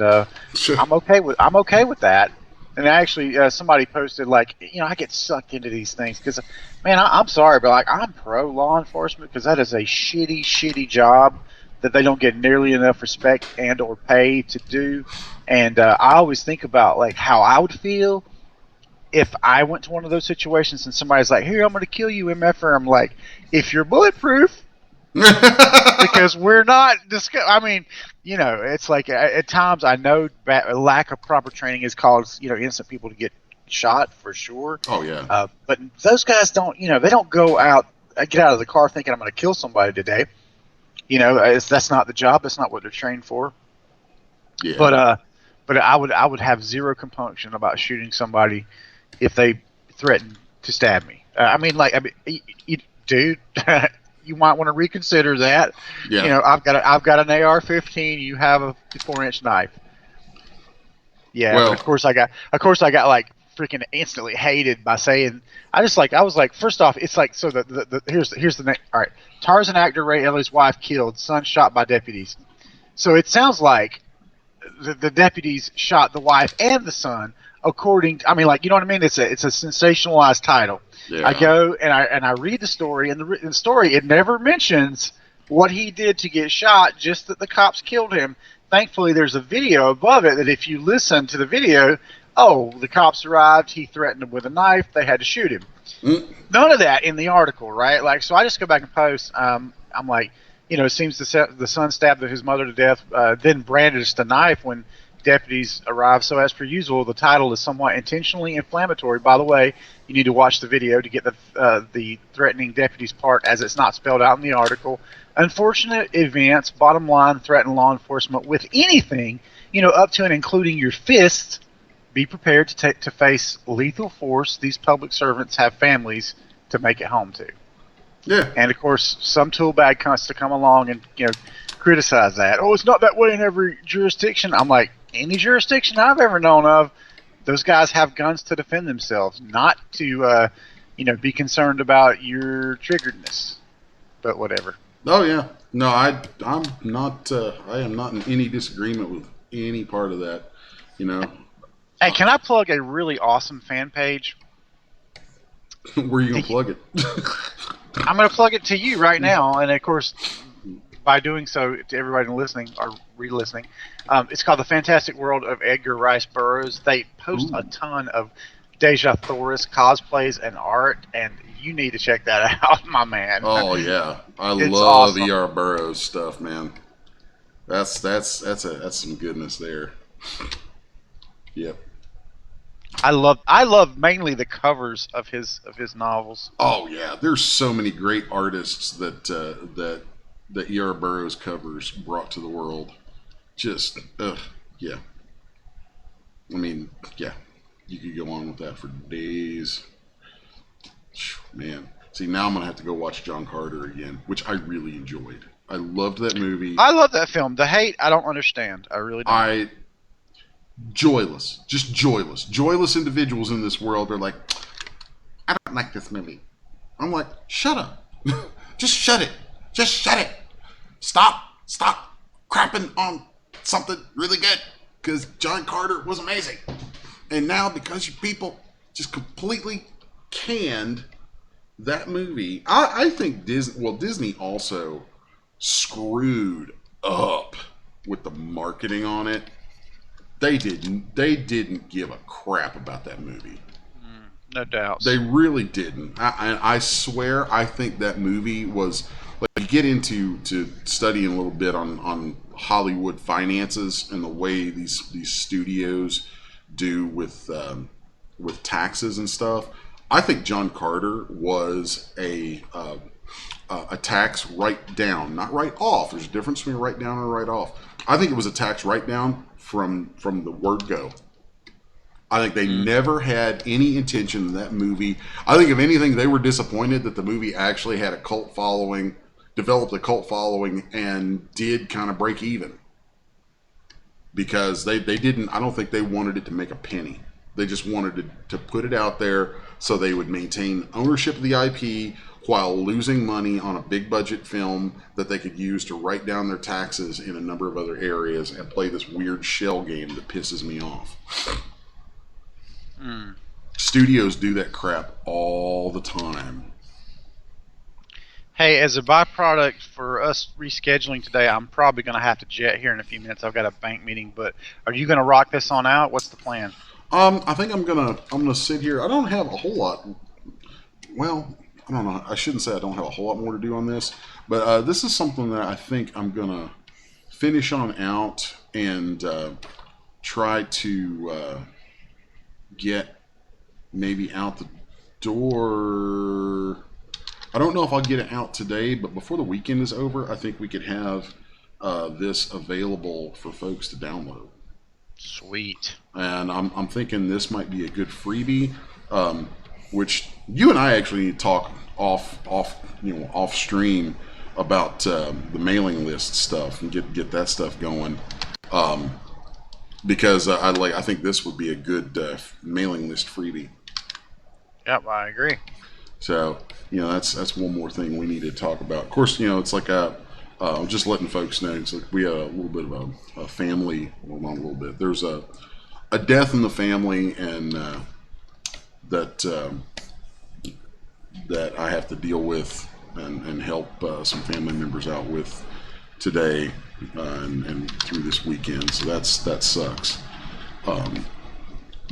Sure.
I'm okay with that. And actually, somebody posted like, I get sucked into these things because, man, I'm sorry, but like I'm pro law enforcement because that is a shitty job that they don't get nearly enough respect and or pay to do, and I always think about like how I would feel if I went to one of those situations and somebody's like, "Here, I'm going to kill you, MFer," I'm like, "If you're bulletproof," because we're not. I mean, it's like at times I know lack of proper training has caused innocent people to get shot for sure.
Oh yeah.
But those guys don't. They don't get out of the car thinking I'm going to kill somebody today. that's not the job. That's not what they're trained for.
Yeah.
But I would have zero compunction about shooting somebody if they threaten to stab me. Dude, you might want to reconsider that.
Yeah.
I've got an AR-15. You have a 4-inch knife. Yeah, but
Well,
of course I got like freaking instantly hated by saying I was like, first off, it's like, so here's the next. All right, Tarzan actor Ray Ellie's wife killed, son shot by deputies. So it sounds like the deputies shot the wife and the son. I mean, like, you know what I mean? It's a sensationalized title. I
yeah.
go and I read the story, and in the story it never mentions what he did to get shot, just that the cops killed him. Thankfully, there's a video above it that if you listen to the video, oh, the cops arrived, he threatened them with a knife, they had to shoot him.
Mm.
None of that in the article, right? Like, so I just go back and post. I'm like, it seems the son stabbed his mother to death, then brandished a knife when deputies arrived. So, as per usual, the title is somewhat intentionally inflammatory. By the way, you need to watch the video to get the threatening deputies part, as it's not spelled out in the article. Unfortunate events, bottom line, threaten law enforcement with anything, up to and including your fists. Be prepared to face lethal force. These public servants have families to make it home to.
Yeah.
And of course, some tool bag cunts to come along and criticize that. Oh, it's not that way in every jurisdiction. I'm like, any jurisdiction I've ever known of, those guys have guns to defend themselves, not to be concerned about your triggeredness. But whatever.
Oh yeah. No, I'm not. I am not in any disagreement with any part of that.
Hey, can I plug a really awesome fan page?
Where are you gonna plug it?
I'm going to plug it to you right now, and of course, by doing so, to everybody listening or re-listening, it's called The Fantastic World of Edgar Rice Burroughs. They post a ton of Deja Thoris cosplays and art, and you need to check that out, my man.
Oh yeah, I
It's
love
awesome.
E.R. Burroughs stuff, man. That's some goodness there. Yep.
I love mainly the covers of his novels.
Oh yeah, there's so many great artists that E.R. Burroughs covers brought to the world. Just yeah. I mean, yeah, you could go on with that for days. Man, see, now I'm gonna have to go watch John Carter again, which I really enjoyed. I loved that movie.
I love that film. The hate, I don't understand. I really don't.
Joyless individuals in this world are like, I don't like this movie. I'm like, shut up. Just shut it. Stop crapping on something really good, because John Carter was amazing. And now, because you people just completely canned that movie, I think Disney also screwed up with the marketing on it. They didn't give a crap about that movie.
No doubt.
They really didn't. I swear, I think that movie was, like, you get into studying a little bit on Hollywood finances and the way these studios do with taxes and stuff. I think John Carter was a tax write down, not write off. There's a difference between write down and write off. I think it was a tax write down from the word go. I think they never had any intention in that movie. I think, if anything, they were disappointed that the movie actually had a cult following, developed a cult following, and did kind of break even. Because they didn't, I don't think they wanted it to make a penny. They just wanted to put it out there so they would maintain ownership of the IP while losing money on a big budget film that they could use to write down their taxes in a number of other areas and play this weird shell game that pisses me off. Studios do that crap all the time.
Hey, as a byproduct for us rescheduling today, I'm probably going to have to jet here in a few minutes. I've got a bank meeting, but are you going to rock this on out? What's the plan?
I think I'm gonna sit here. I don't have a whole lot. Well, I don't know. I shouldn't say I don't have a whole lot more to do on this, but this is something that I think I'm gonna finish on out and try to get maybe out the door I don't know if I'll get it out today, but before the weekend is over, I think we could have this available for folks to download.
Sweet.
And I'm thinking this might be a good freebie, which you and I actually need to talk off stream about the mailing list stuff and get that stuff going. Because I think this would be a good mailing list freebie.
Yep, I agree.
So that's one more thing we need to talk about. Of course, it's like just letting folks know. It's like we had a little bit of a family. Well, not a little bit. There's a death in the family, and that I have to deal with and help some family members out with today and through this weekend. So that sucks.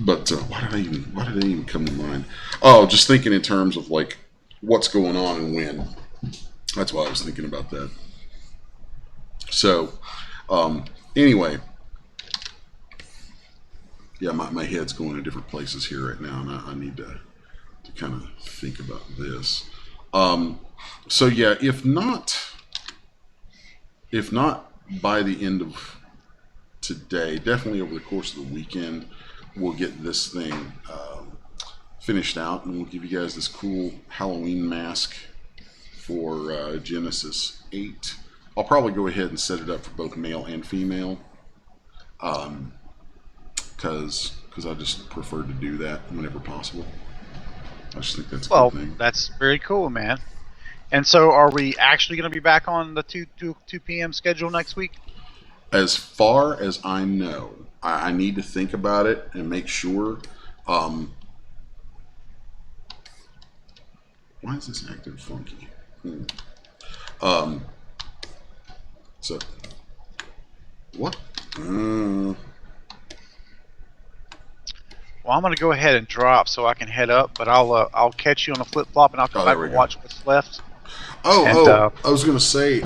But why did I even come to mind? Oh, just thinking in terms of like what's going on and when. That's why I was thinking about that. So, anyway, yeah, my head's going to different places here right now, and I need to kind of think about this. So yeah, if not by the end of today, definitely over the course of the weekend, we'll get this thing finished out, and we'll give you guys this cool Halloween mask for Genesis 8. I'll probably go ahead and set it up for both male and female, because I just prefer to do that whenever possible. I just think that's a good thing.
Well, that's very cool, man. And so, are we actually going to be back on the 2 p.m. schedule next week?
As far as I know, I need to think about it and make sure. Why is this acting funky? So, what?
Well, I'm going to go ahead and drop so I can head up, but I'll catch you on the flip flop, and I'll come back and watch what's left.
I was going to say,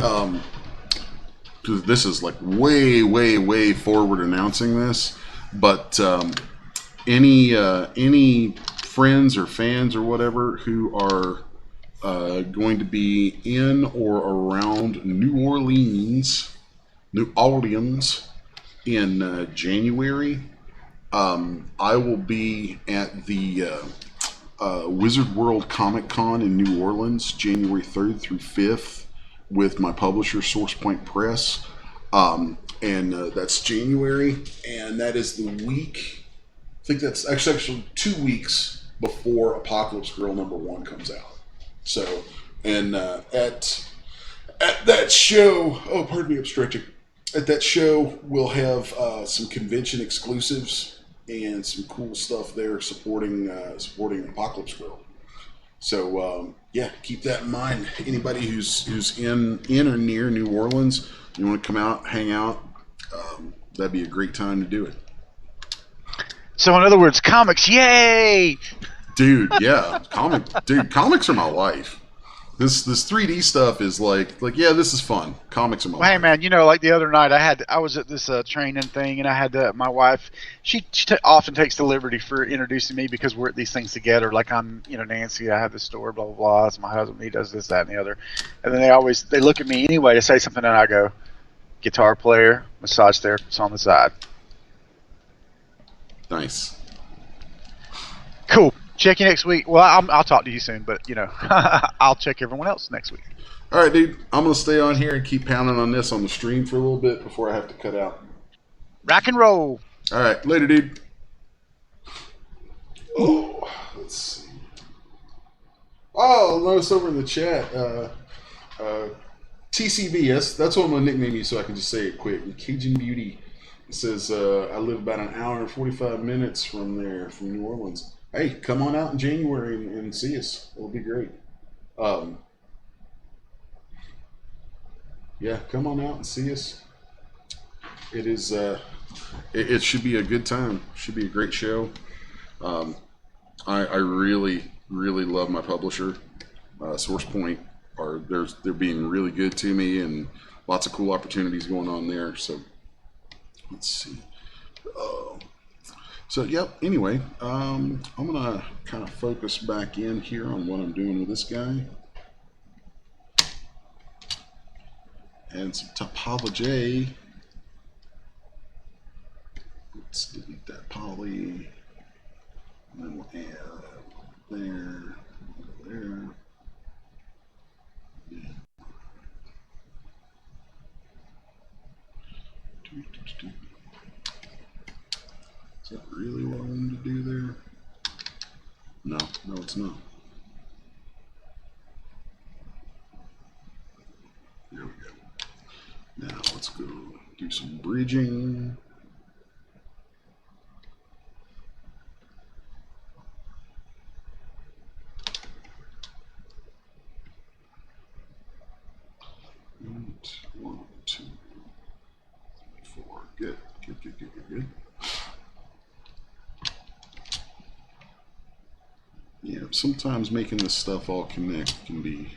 because this is like way forward announcing this, but any friends or fans or whatever who are going to be in or around New Orleans in January, I will be at the Wizard World Comic Con in New Orleans, January 3rd through 5th, with my publisher, SourcePoint Press. And that's January, and that is the week, I think that's actually 2 weeks before Apocalypse Girl #1 comes out. So, and at that show, oh, pardon me, I'm stretching. At that show, we'll have some convention exclusives and some cool stuff there supporting Apocalypse Girl. So yeah, keep that in mind. Anybody who's in or near New Orleans, you want to come out, hang out, that'd be a great time to do it.
So in other words, comics, yay!
Dude, yeah, comics are my life. This 3D stuff is like yeah, this is fun. Comics are my life.
Hey man, like the other night I was at this training thing, and I had my wife. She often takes the liberty for introducing me because we're at these things together. Like I'm, Nancy, I have this store, blah blah blah. It's my husband, he does this, that, and the other. And then they look at me anyway to say something, and I go, guitar player, massage therapist on the side.
Nice.
Cool. Check you next week. Well, I'll talk to you soon, but I'll check everyone else next week.
All right, dude. I'm gonna stay on here and keep pounding on this on the stream for a little bit before I have to cut out.
Rock and roll.
All right, later, dude. Oh, let's see. Oh, notice over in the chat, TCB. That's what I'm gonna nickname you, so I can just say it quick. Cajun Beauty. It says I live about an hour and 45 minutes from New Orleans. Hey, come on out in January and see us. It'll be great. Yeah, come on out and see us. It is. It should be a good time. Should be a great show. I really love my publisher, SourcePoint. They're being really good to me, and lots of cool opportunities going on there. So let's see. So, yep, anyway, I'm going to kind of focus back in here on what I'm doing with this guy. Add some topology. Let's delete that poly. And then we'll add there, there. Yeah. Is that really what I wanted to do there? No, no, it's not. There we go. Now let's go do some bridging. And 1, 2, 4. Good, good, good, good, good, good. Yeah, sometimes making this stuff all connect can be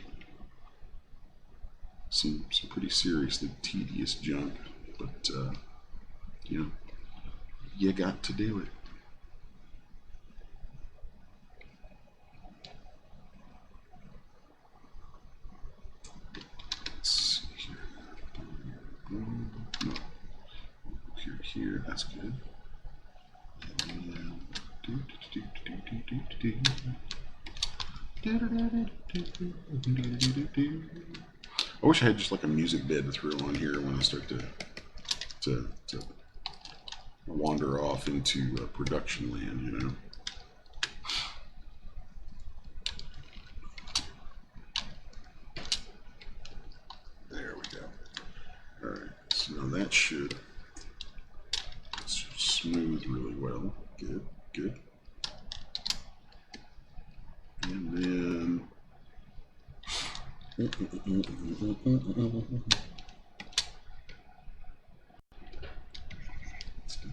some pretty seriously tedious junk, but you know, you got to do it. Let's see here. No. Here, that's good. I wish I had just like a music bed to throw on here when I start to wander off into production land, you know. There we go. All right, so now that should smooth really well. Good, good. And then let's do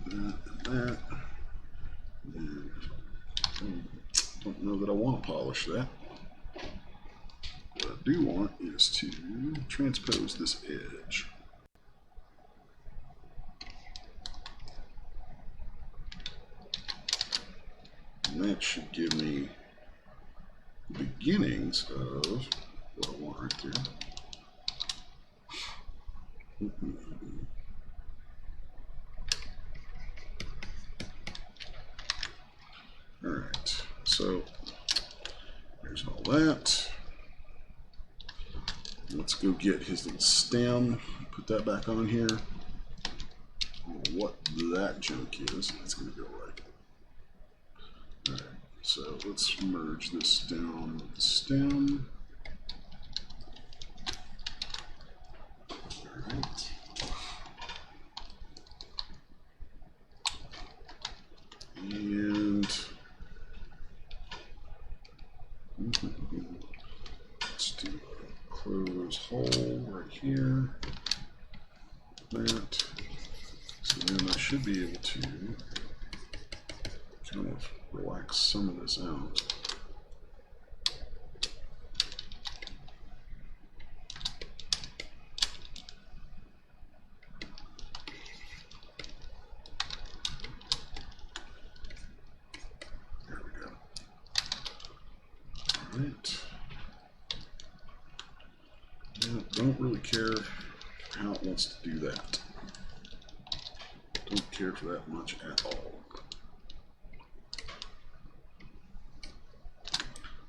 that and that. And don't know that I want to polish that. What I do want is to transpose this edge. And that should give me the beginnings of what I want right there. All right, so there's all that. Let's go get his little stem, put that back on here. I don't know what that junk is. It's going to go right. All right, so let's merge this down with the stem. All right. And let's do a close hole right here. That. So then I should be able to kind of relax some of this out. There we go. All right. Yeah, don't really care how it wants to do that. Don't care for that much at all.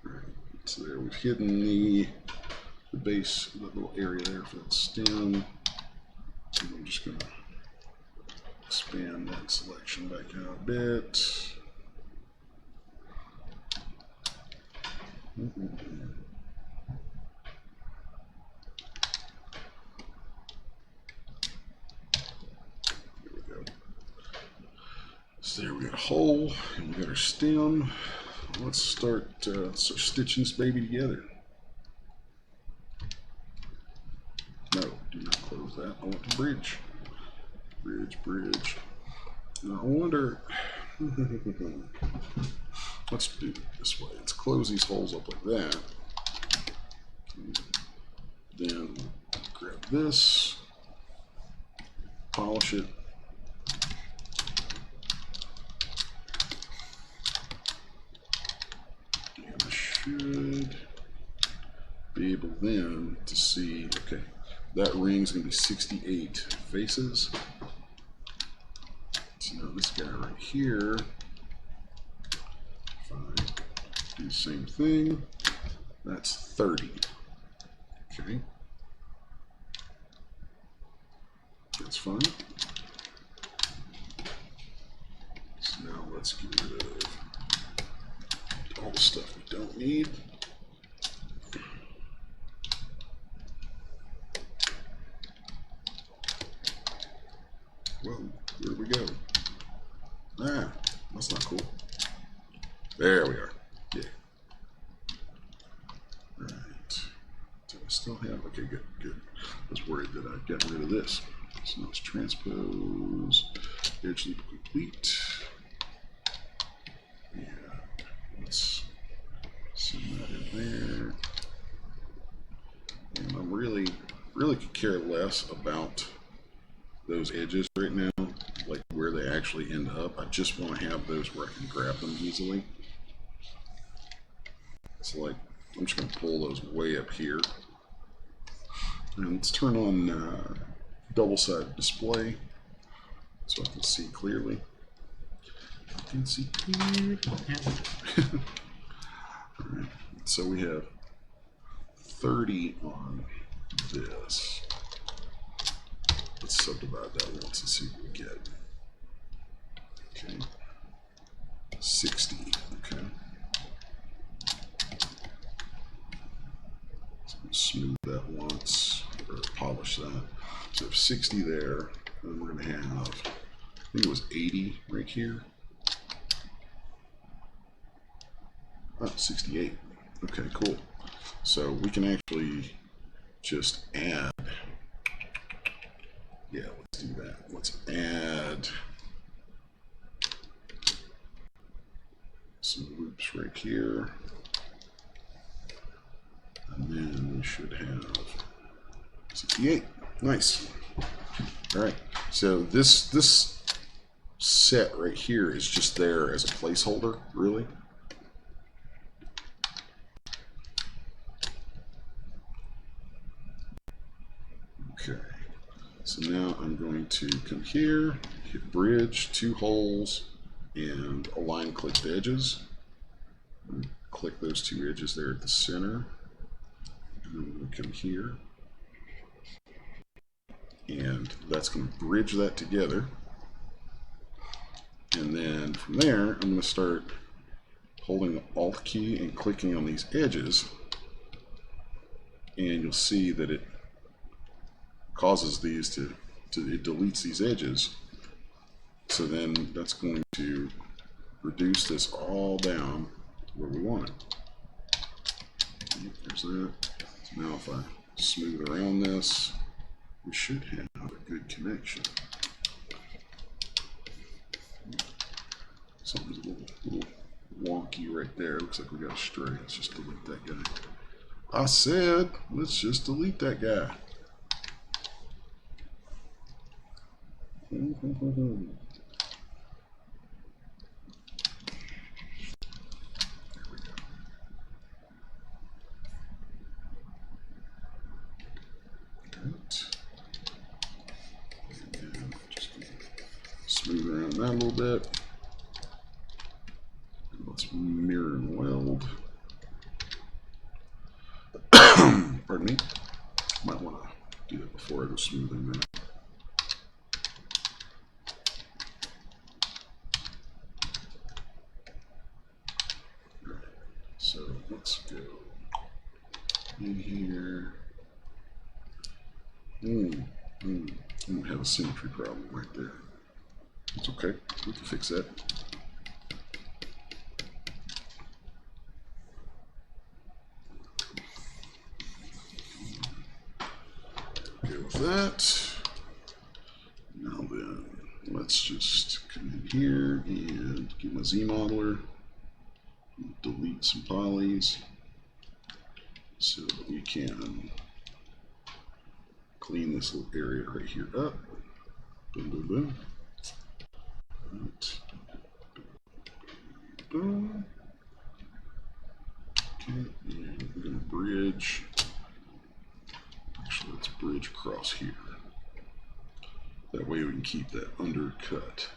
Alright, so there we've hidden the base, the little area there for that stem. And I'm just going to expand that selection back out a bit. So there we got a hole, and we got our stem. Let's start stitching this baby together. No, do not close that. I want to bridge. Bridge, bridge. Now I wonder. Let's do it this way. Let's close these holes up like that. Then grab this, polish it. And I should be able then to see, okay, that ring's going to be 68 faces. So now this guy right here, if I do the same thing, that's 30. Okay. That's fine. So now let's get rid of all the stuff we don't need. Whoa, where do we go? Ah, that's not cool. There we are. Yeah. Alright. Do I still have? Okay, good, good. I was worried that I'd gotten rid of this. So let's transpose edge loop complete. Yeah. Let's send that in there. And I'm really could care less about those edges right now, like where they actually end up. I just want to have those where I can grab them easily. So like, I'm just going to pull those way up here. And let's turn on double-sided display so I can see clearly. I can see clearly. Alright, so we have 30 on this. Let's subdivide that once and see what we get. Okay. 60. Okay. So smooth that once, or polish that. So we have 60 there, and we're going to have, I think it was 80 right here. Oh, 68. Okay, cool. So we can actually just add. Yeah, let's do that. Let's add some loops right here. And then we should have 68. Nice. All right. So this set right here is just there as a placeholder, really. Okay. So now I'm going to come here, hit bridge, 2 holes, and align click the edges. Click those 2 edges there at the center. And then I'm going to come here. And that's going to bridge that together. And then from there, I'm going to start holding the Alt key and clicking on these edges. And you'll see that it causes these it deletes these edges. So then that's going to reduce this all down to where we want it. There's that. So now if I smooth around this, we should have a good connection. Something's a little wonky right there. Looks like we got a stray. Let's just delete that guy. I said, let's just delete that guy. Smooth around that a little bit. Let's mirror and weld. Pardon me. Might want to do that before I go smoothing that. Right. So let's go in here. I'm gonna have a symmetry problem right there. It's okay, we can fix that. Okay with that. Now then, let's just come in here and get my Z modeler, delete some polys so that we can clean this little area right here up. Boom, boom, boom. Right. Boom. Okay, and we're going to bridge. Actually, let's bridge across here. That way we can keep that undercut,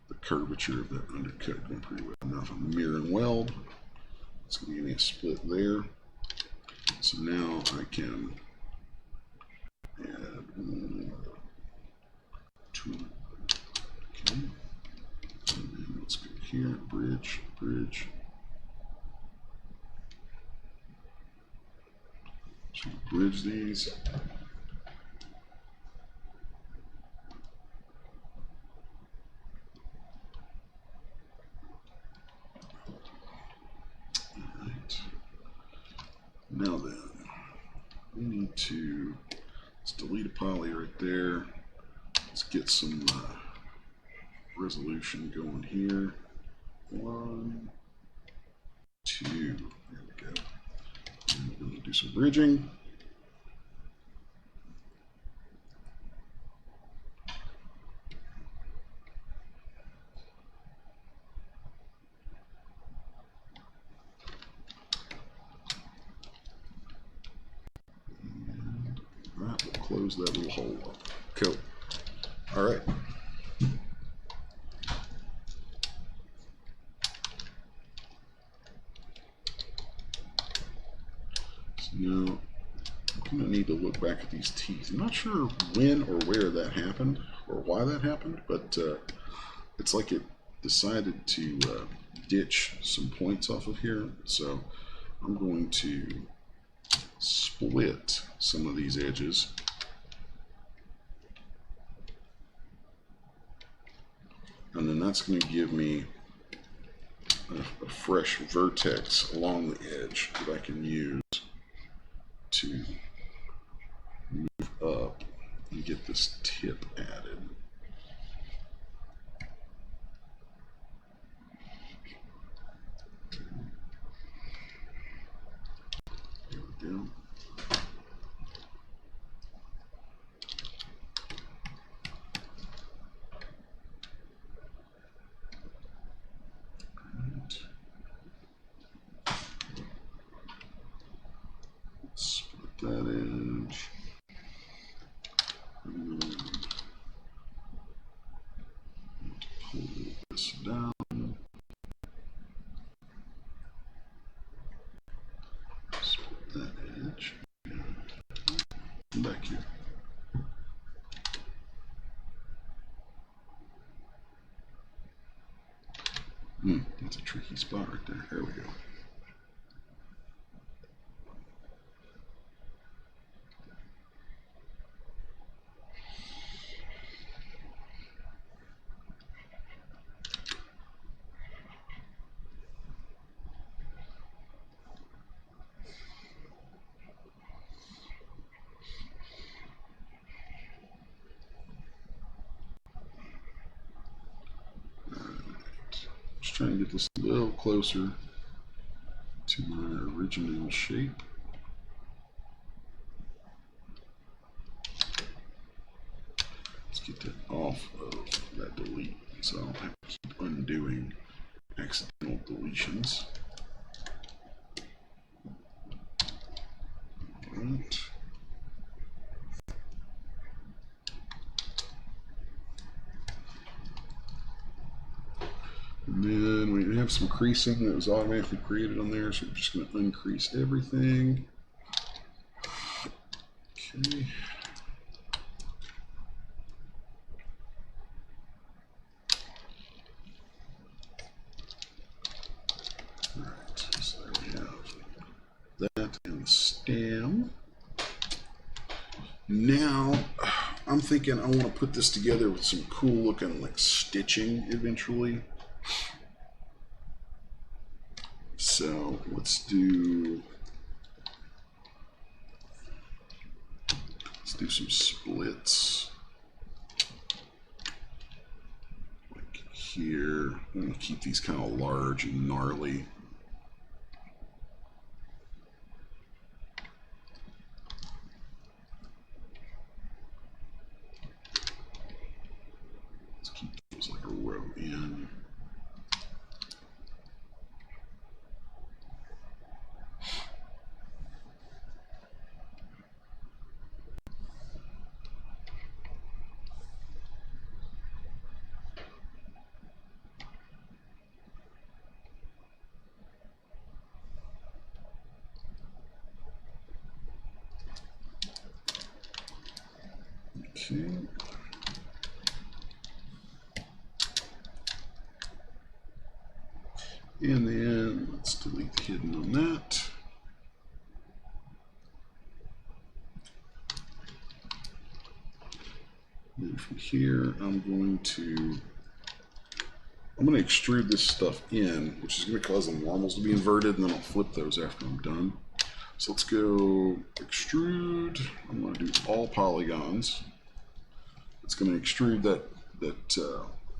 the curvature of that undercut going pretty well. Now if I mirror and weld, it's going to give me a split there. So now I can add 1, 2, okay. And then let's go here, bridge, bridge. So bridge these. Now then, we need to, let's delete a poly right there. Let's get some resolution going here. 1, 2, there we go. And we're going to do some bridging. Alright, we'll close that little hole up. Cool. Alright. So now I'm going to need to look back at these teeth. I'm not sure when or where that happened or why that happened, but it's like it decided to ditch some points off of here. So I'm going to split some of these edges. And then that's going to give me a fresh vertex along the edge that I can use to move up and get this tip added. There we go. Split that edge. And then pull this down. Split that edge. Come back here. That's a tricky spot right there. There we go. Just trying to get this a little closer to my original shape. Let's get that off of that delete so I don't have to keep undoing accidental deletions. Right. And then we have some creasing that was automatically created on there, so we're just going to uncrease everything. Okay. Alright, so there we have that and the stem. Now, I'm thinking I want to put this together with some cool looking like stitching eventually. So let's do some splits like here. I'm going to keep these kind of large and gnarly. Let's keep those like a row in. Okay. And then let's delete the hidden on that. And from here, I'm going to extrude this stuff in, which is going to cause the normals to be inverted, and then I'll flip those after I'm done. So let's go extrude. I'm going to do all polygons. It's going to extrude that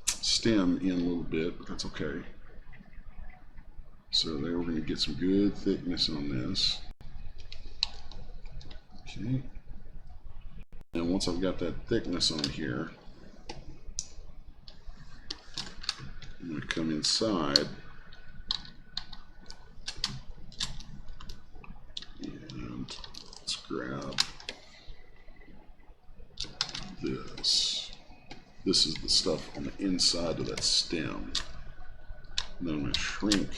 stem in a little bit, but that's okay. So there we're going to get some good thickness on this. Okay. And once I've got that thickness on here, I'm going to come inside and let's grab this. This is the stuff on the inside of that stem. And then I'm going to shrink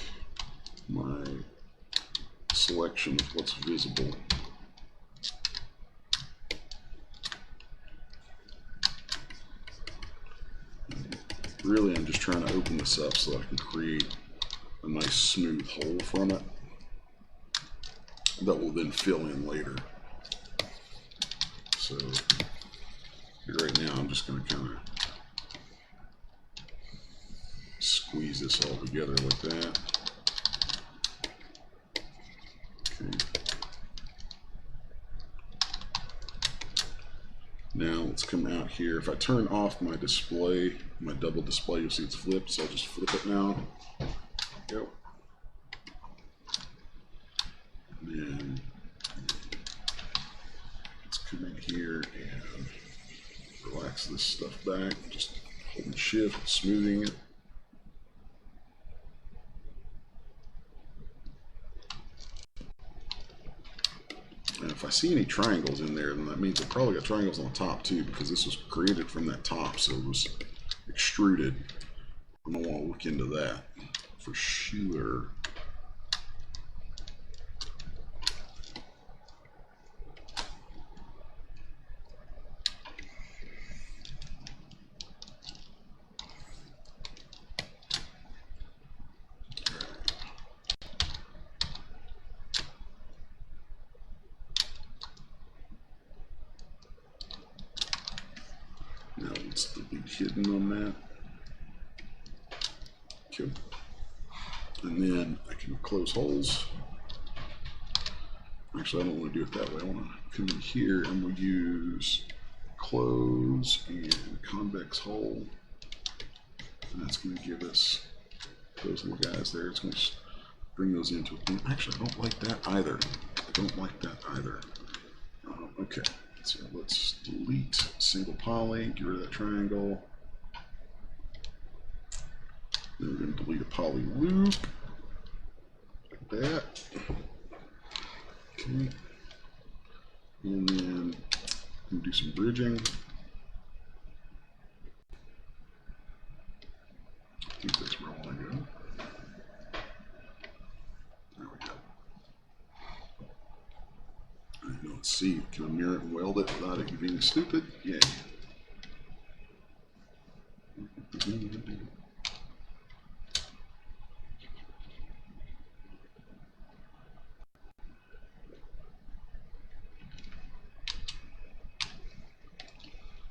my selection of what's visible. Really, I'm just trying to open this up so I can create a nice smooth hole from it that will then fill in later. So right now I'm just going to kind of squeeze this all together like that. Okay. Now let's come out here. If I turn off my display, my double display, you'll see it's flipped, so I'll just flip it now. Go. And then let's come in here and relax this stuff back. Just holding shift, smoothing it. And if I see any triangles in there, then that means I probably got triangles on the top too, because this was created from that top, so it was extruded. I'm gonna want to look into that for sure. Now let's delete hidden on that. Okay. And then I can close holes. Actually, I don't want to do it that way. I want to come in here and we'll use close and convex hole. And that's going to give us those little guys there. It's going to bring those into it. Actually, I don't like that either. I don't like that either. Okay. So let's delete single poly, get rid of that triangle. Then we're going to delete a poly loop, like that. Okay. And then we'll do some bridging. I think that's where I want to go. There we go. Let's see, can I mirror it and weld it without it being stupid? Yay.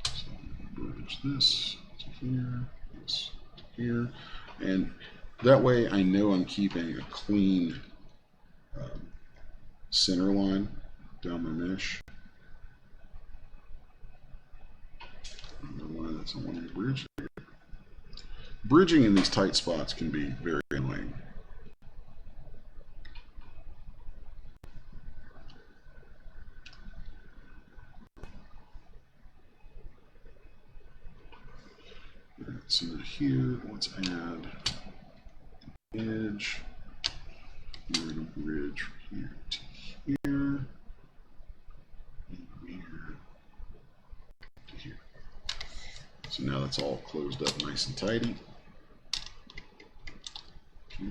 So bridge this to here, this to here, and that way I know I'm keeping a clean center line down my mesh. I don't know why that's on one bridge. Bridging in these tight spots can be very annoying. Alright, so here, let's add edge. We're going to bridge from here to here. Here. So now that's all closed up nice and tidy. Okay.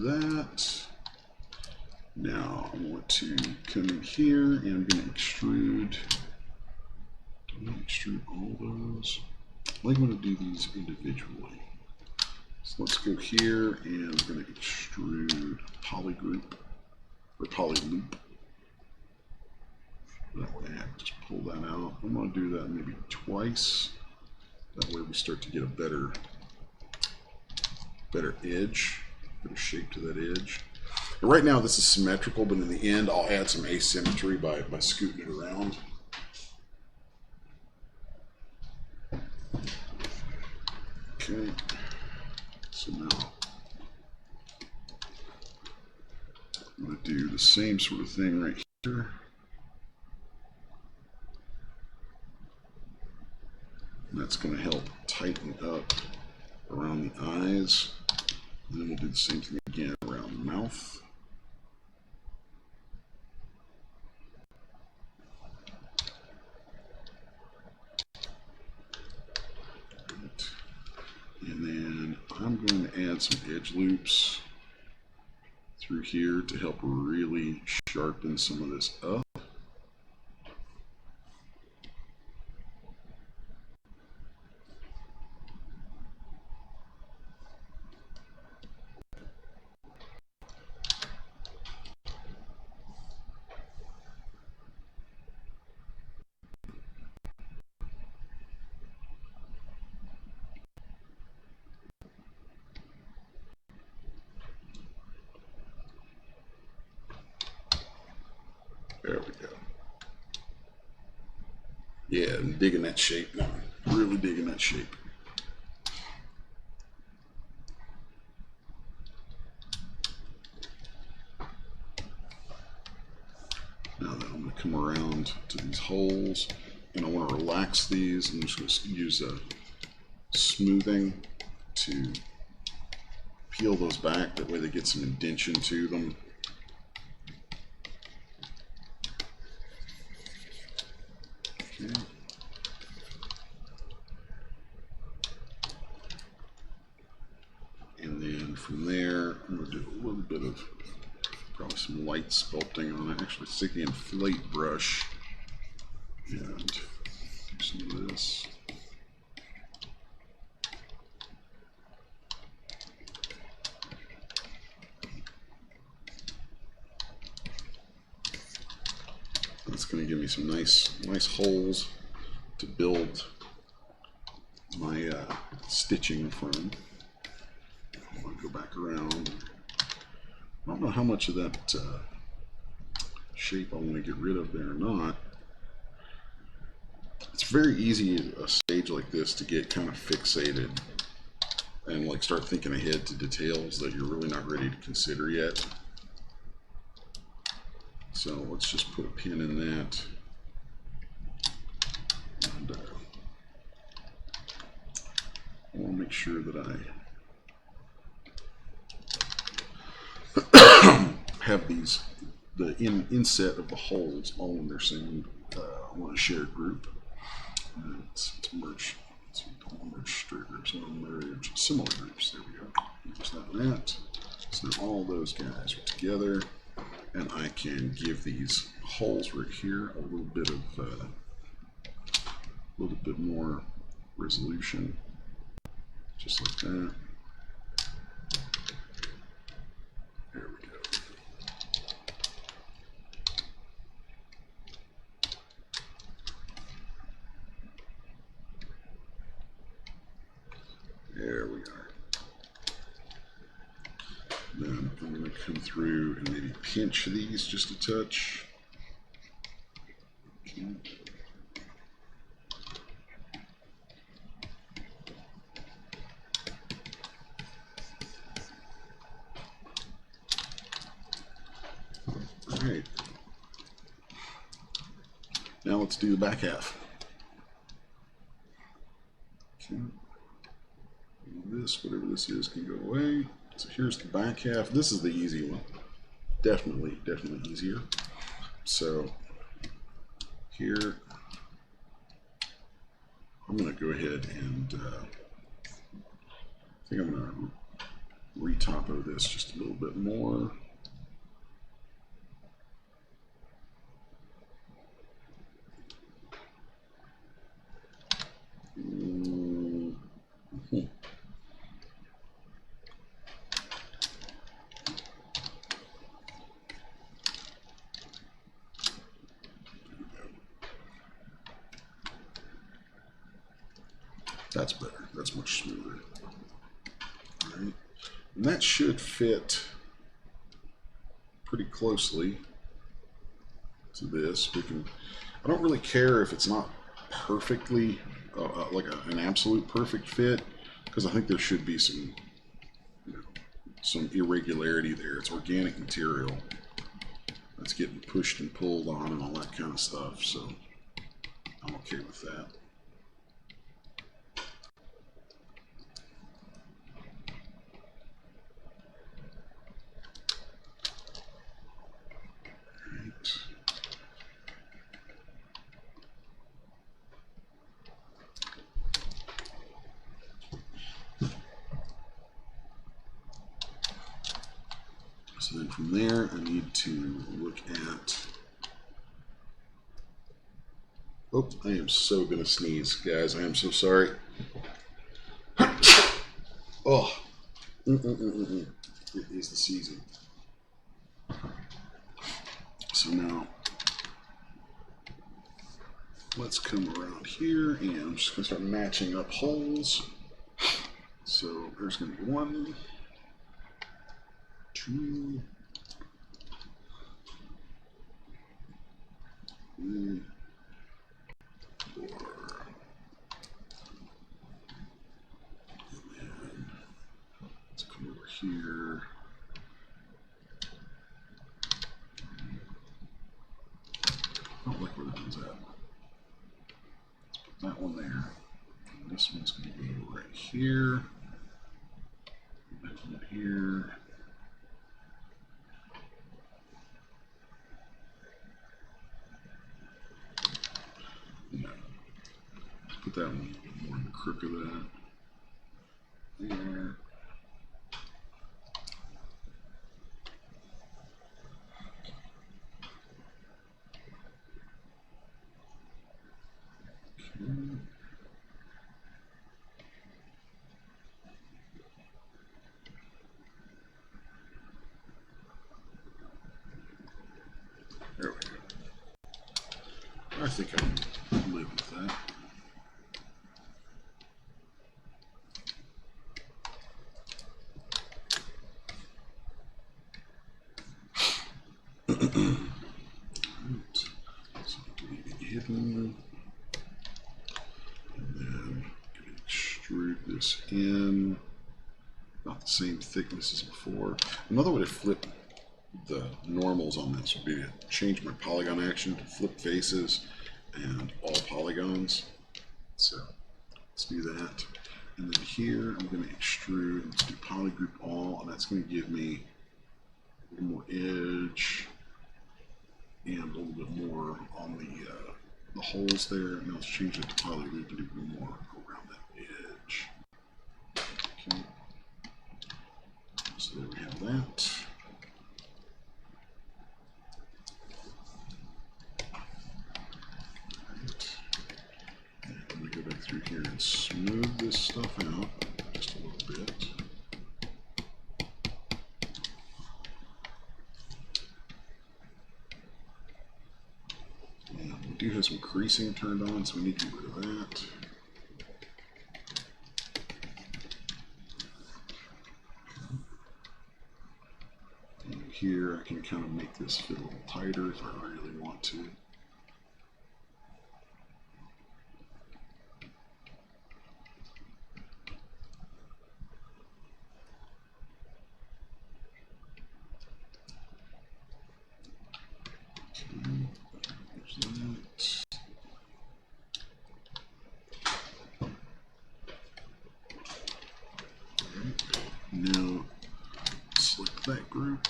that. Now I want to come in here and I'm going to extrude. Do I extrude all those? I want to do these individually. So let's go here and I'm going to extrude polygroup or polyloop. That way I can just pull that out. I'm going to do that maybe twice. That way we start to get a better edge, better shape to that edge. And right now this is symmetrical, but in the end I'll add some asymmetry by scooting it around. Okay, so now I'm going to do the same sort of thing right here. And that's going to help tighten up around the eyes. And then we'll do the same thing again around the mouth. And then I'm going to add some edge loops through here to help really sharpen some of this up. There we go. Yeah, I'm digging that shape now. Really digging that shape. Now then, I'm going to come around to these holes, and I want to relax these. I'm just going to use a smoothing to peel those back. That way they get some indentation to them. Okay. And then from there, I'm going to do a little bit of probably some light sculpting on it. Actually, take the inflate brush and do some of this. That's going to give me some nice holes to build my stitching from. I'm going to go back around. I don't know how much of that shape I want to get rid of there or not. It's very easy at a stage like this to get kind of fixated and like start thinking ahead to details that you're really not ready to consider yet. So let's just put a pin in that. And I want to make sure that I have these, the inset of the holes all in their same on a shared group. And let's merge. Don't merge straight groups. I want to merge similar groups. There we go. Use that and that. So now all those guys are together. And I can give these holes right here a little bit more resolution, just like that. There we go. There we are. Then I'm going to come through and maybe pinch these just a touch. Okay. All right. Now let's do the back half. Okay. This, whatever this is, can go away. So here's the back half. This is the easy one. Definitely easier. So here, I'm going to go ahead and I think I'm going to Retopo this just a little bit more. That's better. That's much smoother. All right. And that should fit pretty closely to this. We can. I don't really care if it's not perfectly like an absolute perfect fit, because I think there should be some, some irregularity there. It's organic material that's getting pushed and pulled on and all that kind of stuff. So I'm okay with that. So then from there, I need to look at. Oh, I am so gonna sneeze, guys. I am so sorry. Oh, it is the season. So now, let's come around here, and I'm just gonna start matching up holes. So there's gonna be 1, 2, 3, 4. And then let's come over here. I don't like where that one's at. Let's put that one there. And this one's going to go right here. That one here. Yeah. Put that one a little bit more in the crook of that. There. Okay. There we go. I think I can live with that. Right. So leave it hidden. And then extrude this in. Not the same thickness as before. Another way to flip the normals on this would be to change my polygon action to flip faces and all polygons. So let's do that. And then here I'm going to extrude, let's do polygroup all, and that's going to give me a little more edge and a little bit more on the holes there. Now let's change it to polygroup and do a little more around that edge. Okay. So there we have that. I'm going to go back through here and smooth this stuff out just a little bit. And we do have some creasing turned on, so we need to get rid of that. And here I can kind of make this fit a little tighter if I really want to. Now, select that group,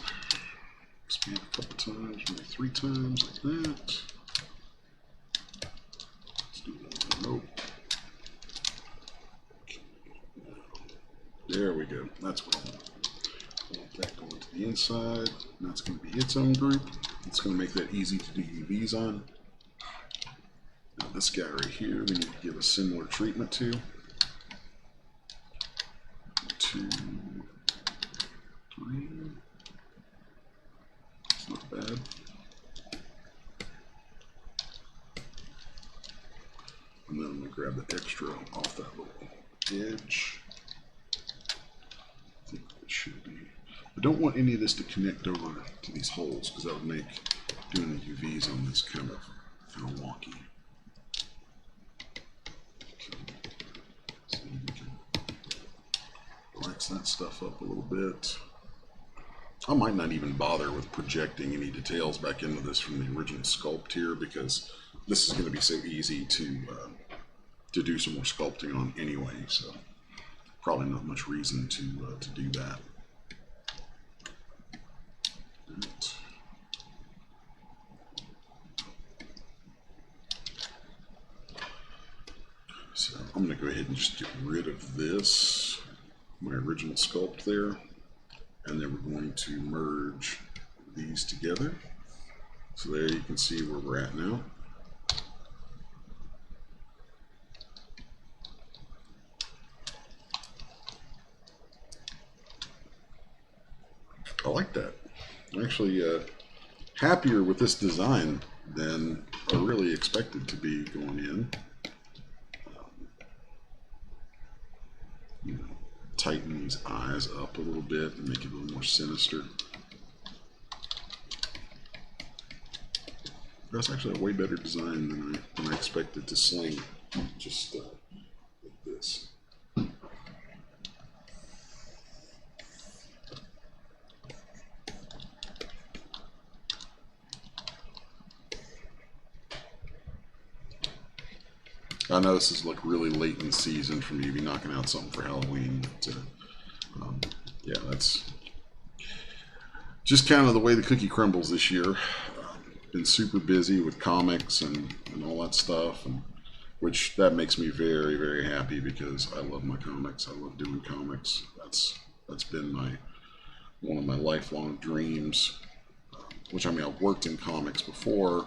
expand a couple times, maybe 3 times like that. Let's do that. Nope. There we go. That's what I want. Want that going to the inside. That's going to be its own group. It's going to make that easy to do UVs on. Now this guy right here, we need to give a similar treatment to. 2, 3. It's not bad. And then I'm going to grab the extra off that little edge. I think it should be. I don't want any of this to connect over to these holes because that would make doing the UVs on this kind of wonky. So we can relax that stuff up a little bit. I might not even bother with projecting any details back into this from the original sculpt here because this is going to be so easy to do some more sculpting on anyway. So probably not much reason to do that. Right. So I'm going to go ahead and just get rid of this, my original sculpt there, and then we're going to merge these together. So there you can see where we're at now. I like that. I'm actually happier with this design than I really expected to be going in. You know, tighten these eyes up a little bit and make it a little more sinister. That's actually a way better design than I expected to sling. Just like this. I know this is like really late in the season for me to be knocking out something for Halloween, but yeah, that's just kind of the way the cookie crumbles this year. Been super busy with comics and all that stuff, and which that makes me very, very happy because I love my comics. I love doing comics. That's been one of my lifelong dreams. Which, I mean, I've worked in comics before,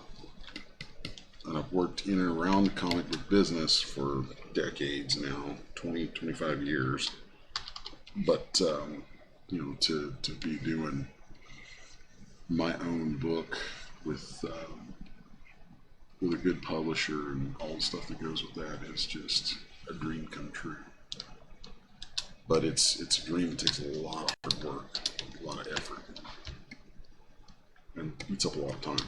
and I've worked in and around the comic book business for decades now, 20, 25 years. But, you know, to be doing my own book with a good publisher and all the stuff that goes with that is just a dream come true. But it's a dream that takes a lot of hard work, a lot of effort, and eats up a lot of time.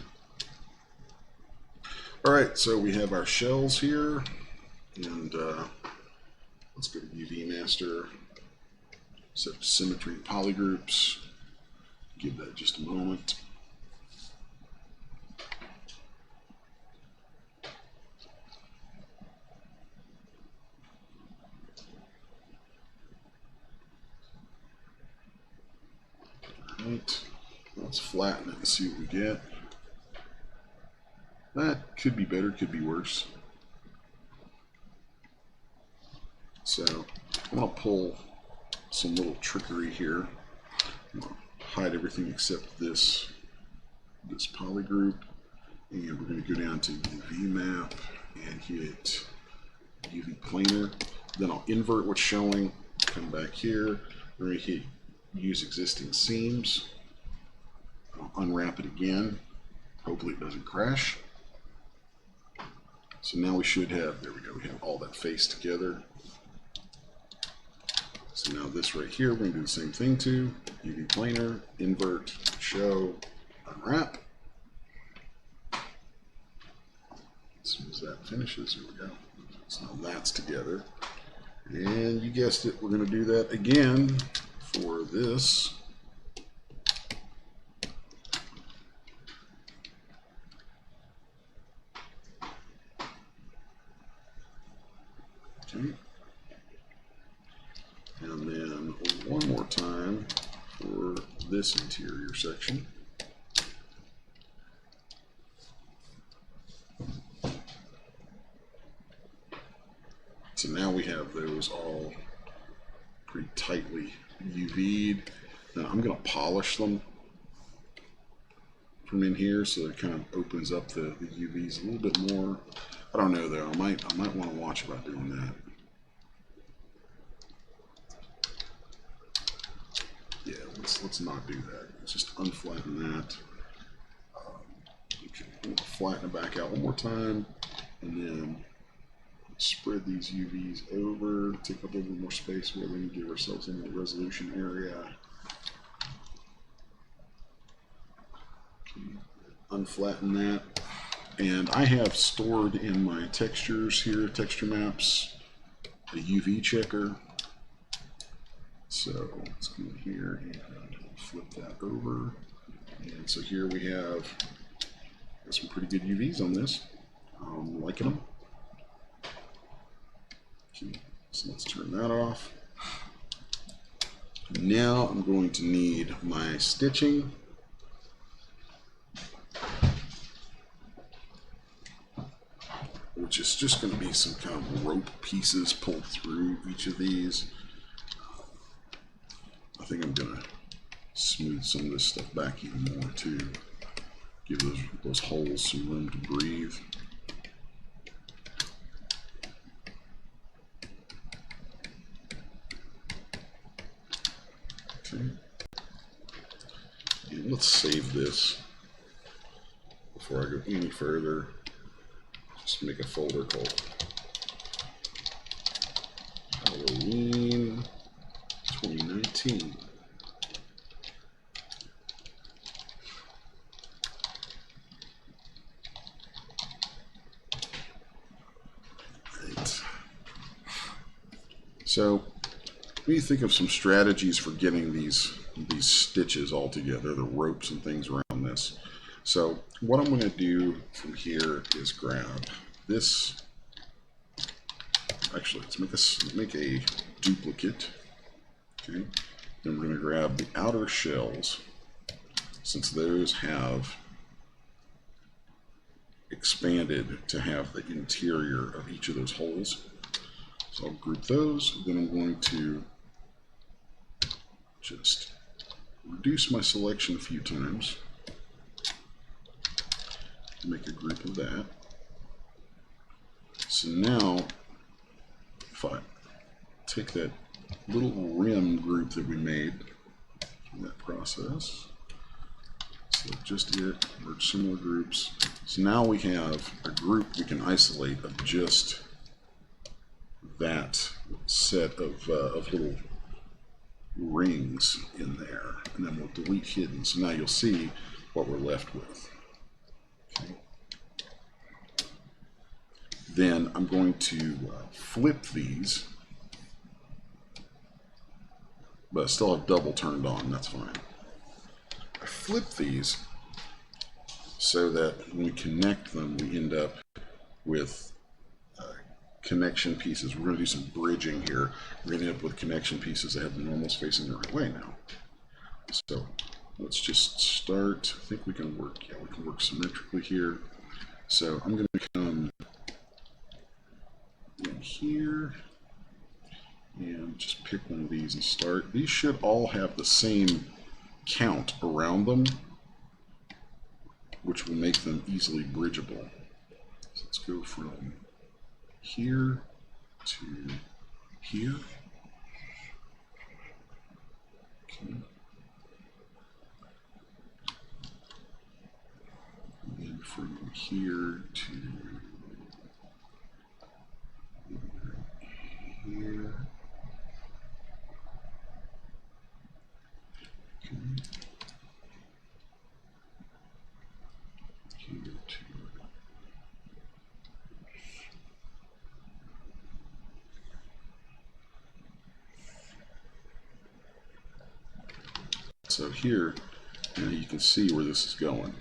All right, so we have our shells here, and let's go to UV Master, set symmetry and polygroups, give that just a moment. All right, let's flatten it and see what we get. That could be better, could be worse. So I'm going to pull some little trickery here. I'm going to hide everything except this poly group, and we're going to go down to UV map and hit UV planar. Then I'll invert what's showing, come back here, we're going to hit use existing seams. I'll unwrap it again. Hopefully it doesn't crash. So now we should have, there we go, we have all that face together. So now this right here, we're going to do the same thing to UV planar, invert, show, unwrap. As soon as that finishes, here we go. So now that's together. And you guessed it, we're going to do that again for this. Okay. And then one more time for this interior section. So now we have those all pretty tightly UV'd. Now I'm going to polish them from in here so it kind of opens up the UVs a little bit more. I don't know though. I might want to watch about doing that. Yeah, let's not do that. Let's just unflatten that. Okay, I'm gonna flatten it back out one more time, and then spread these UVs over. Take up a little more space where we can give ourselves in the resolution area. Okay, unflatten that. And I have stored in my textures here, texture maps, a UV checker. So let's go here and flip that over. And so here we have some pretty good UVs on this. I'm liking them. Okay, so let's turn that off. Now I'm going to need my stitching. Which is just going to be some kind of rope pieces pulled through each of these. I think I'm going to smooth some of this stuff back even more too. Give those holes some room to breathe. Okay. And let's save this before I go any further. Just make a folder called Halloween 2019. Right. So, what do you think of some strategies for getting these stitches all together, the ropes and things around this? So what I'm going to do from here is grab this. Actually, let's make a duplicate. Okay. Then we're going to grab the outer shells, since those have expanded to have the interior of each of those holes. So I'll group those. Then I'm going to just reduce my selection a few times. Make a group of that. So now, if I take that little rim group that we made from that process, select just it, merge similar groups. So now we have a group we can isolate of just that set of little rings in there, and then we'll delete hidden. So now you'll see what we're left with. Okay. Then I'm going to flip these, but I still have double turned on, that's fine. I flip these so that when we connect them, we end up with connection pieces. We're going to do some bridging here. We're going to end up with connection pieces that have the normals facing the right way now. So let's just start. I think we can work, yeah, we can work symmetrically here. So I'm going to come in here and just pick one of these and start. These should all have the same count around them, which will make them easily bridgeable. So let's go from here to here. Okay. And then from here to here. Okay. Here to so here, now you can see where this is going.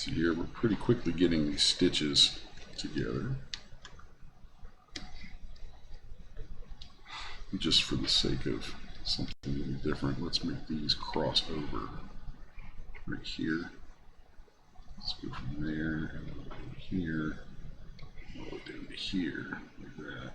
So here we're pretty quickly getting these stitches together. Just for the sake of something a little different, let's make these cross over right here. Let's go from there and over here, all the way down to here, like that.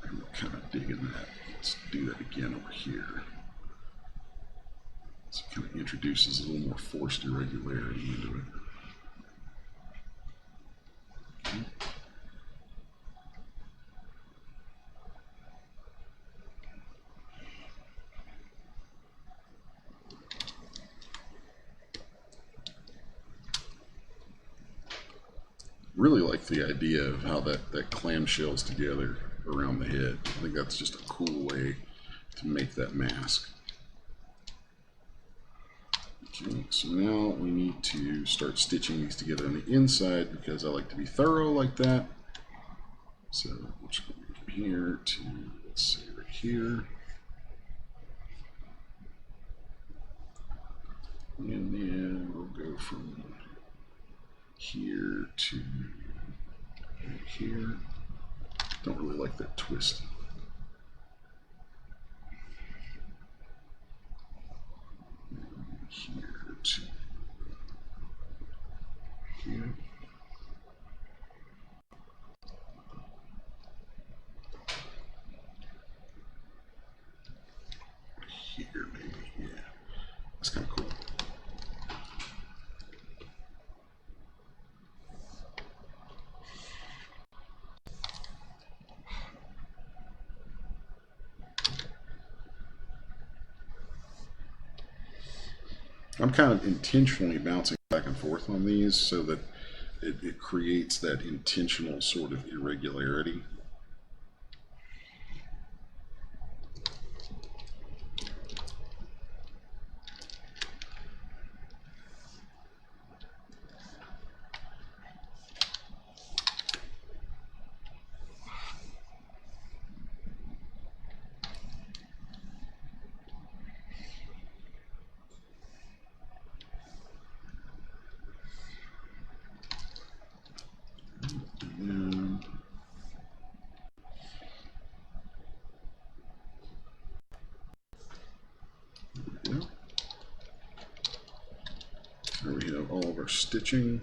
I'm kind of digging that. Let's do that again over here. So it kind of introduces a little more forced irregularity into it. Okay. Really like the idea of how that clamshells together around the head. I think that's just a cool way to make that mask. Okay, so now we need to start stitching these together on the inside because I like to be thorough like that. So we're just going to go from here to, let's say, right here. And then we'll go from here to right here. Don't really like that twist. Here to here. Here, maybe. Yeah. That's kind of cool. I'm kind of intentionally bouncing back and forth on these so that it creates that intentional sort of irregularity. There we have all of our stitching.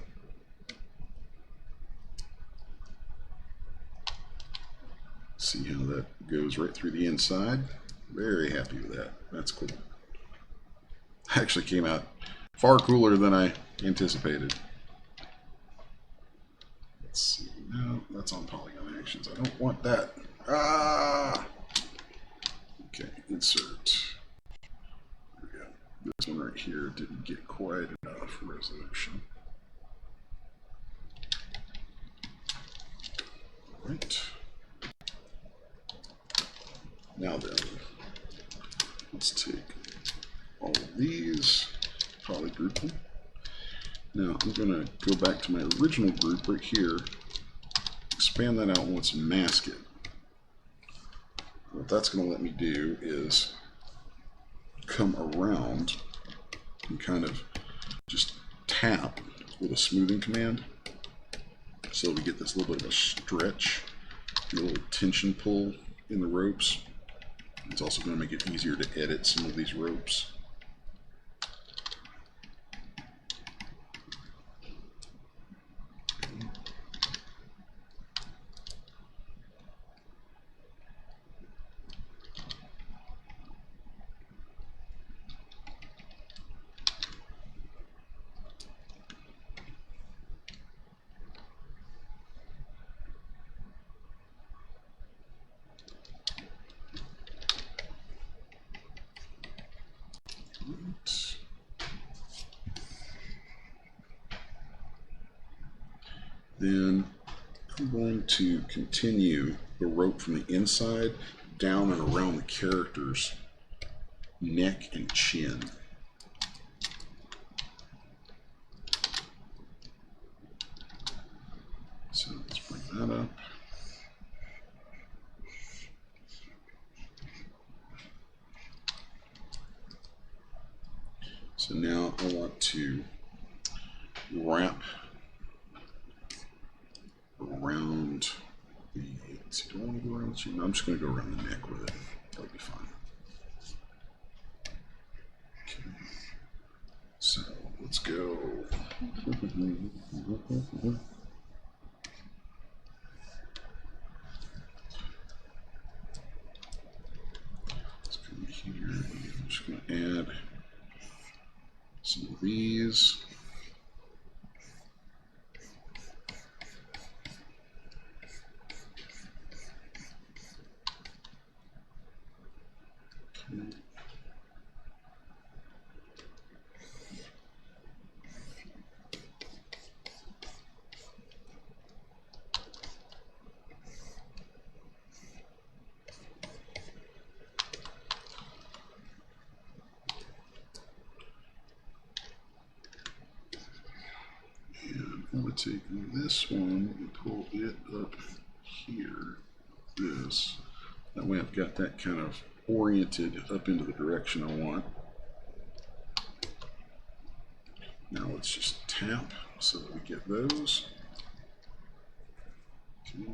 See how that goes right through the inside. Very happy with that. That's cool. Actually came out far cooler than I anticipated. Let's see. No, that's on polygon actions. I don't want that. Ah! Okay, insert. There we go. This one right here didn't get quite enough resolution. All right. Now then, let's take all of these, polygroup them. Now I'm going to go back to my original group right here, expand that out and let's mask it. What that's going to let me do is come around and kind of just tap with a smoothing command so we get this little bit of a stretch, a little tension pull in the ropes. It's also going to make it easier to edit some of these ropes. Then I'm going to continue the rope from the inside down and around the character's neck and chin. So let's bring up. So now I want to wrap around the, do I want to go around the cheek? No, I'm just going to go around the neck with it. That'll be fine. Okay. So let's go. Let's come here. I'm just going to add some of these. Okay. I'm going to take this one and pull it up here, this. That way I've got that kind of oriented up into the direction I want. Now let's just tap so that we get those. Okay.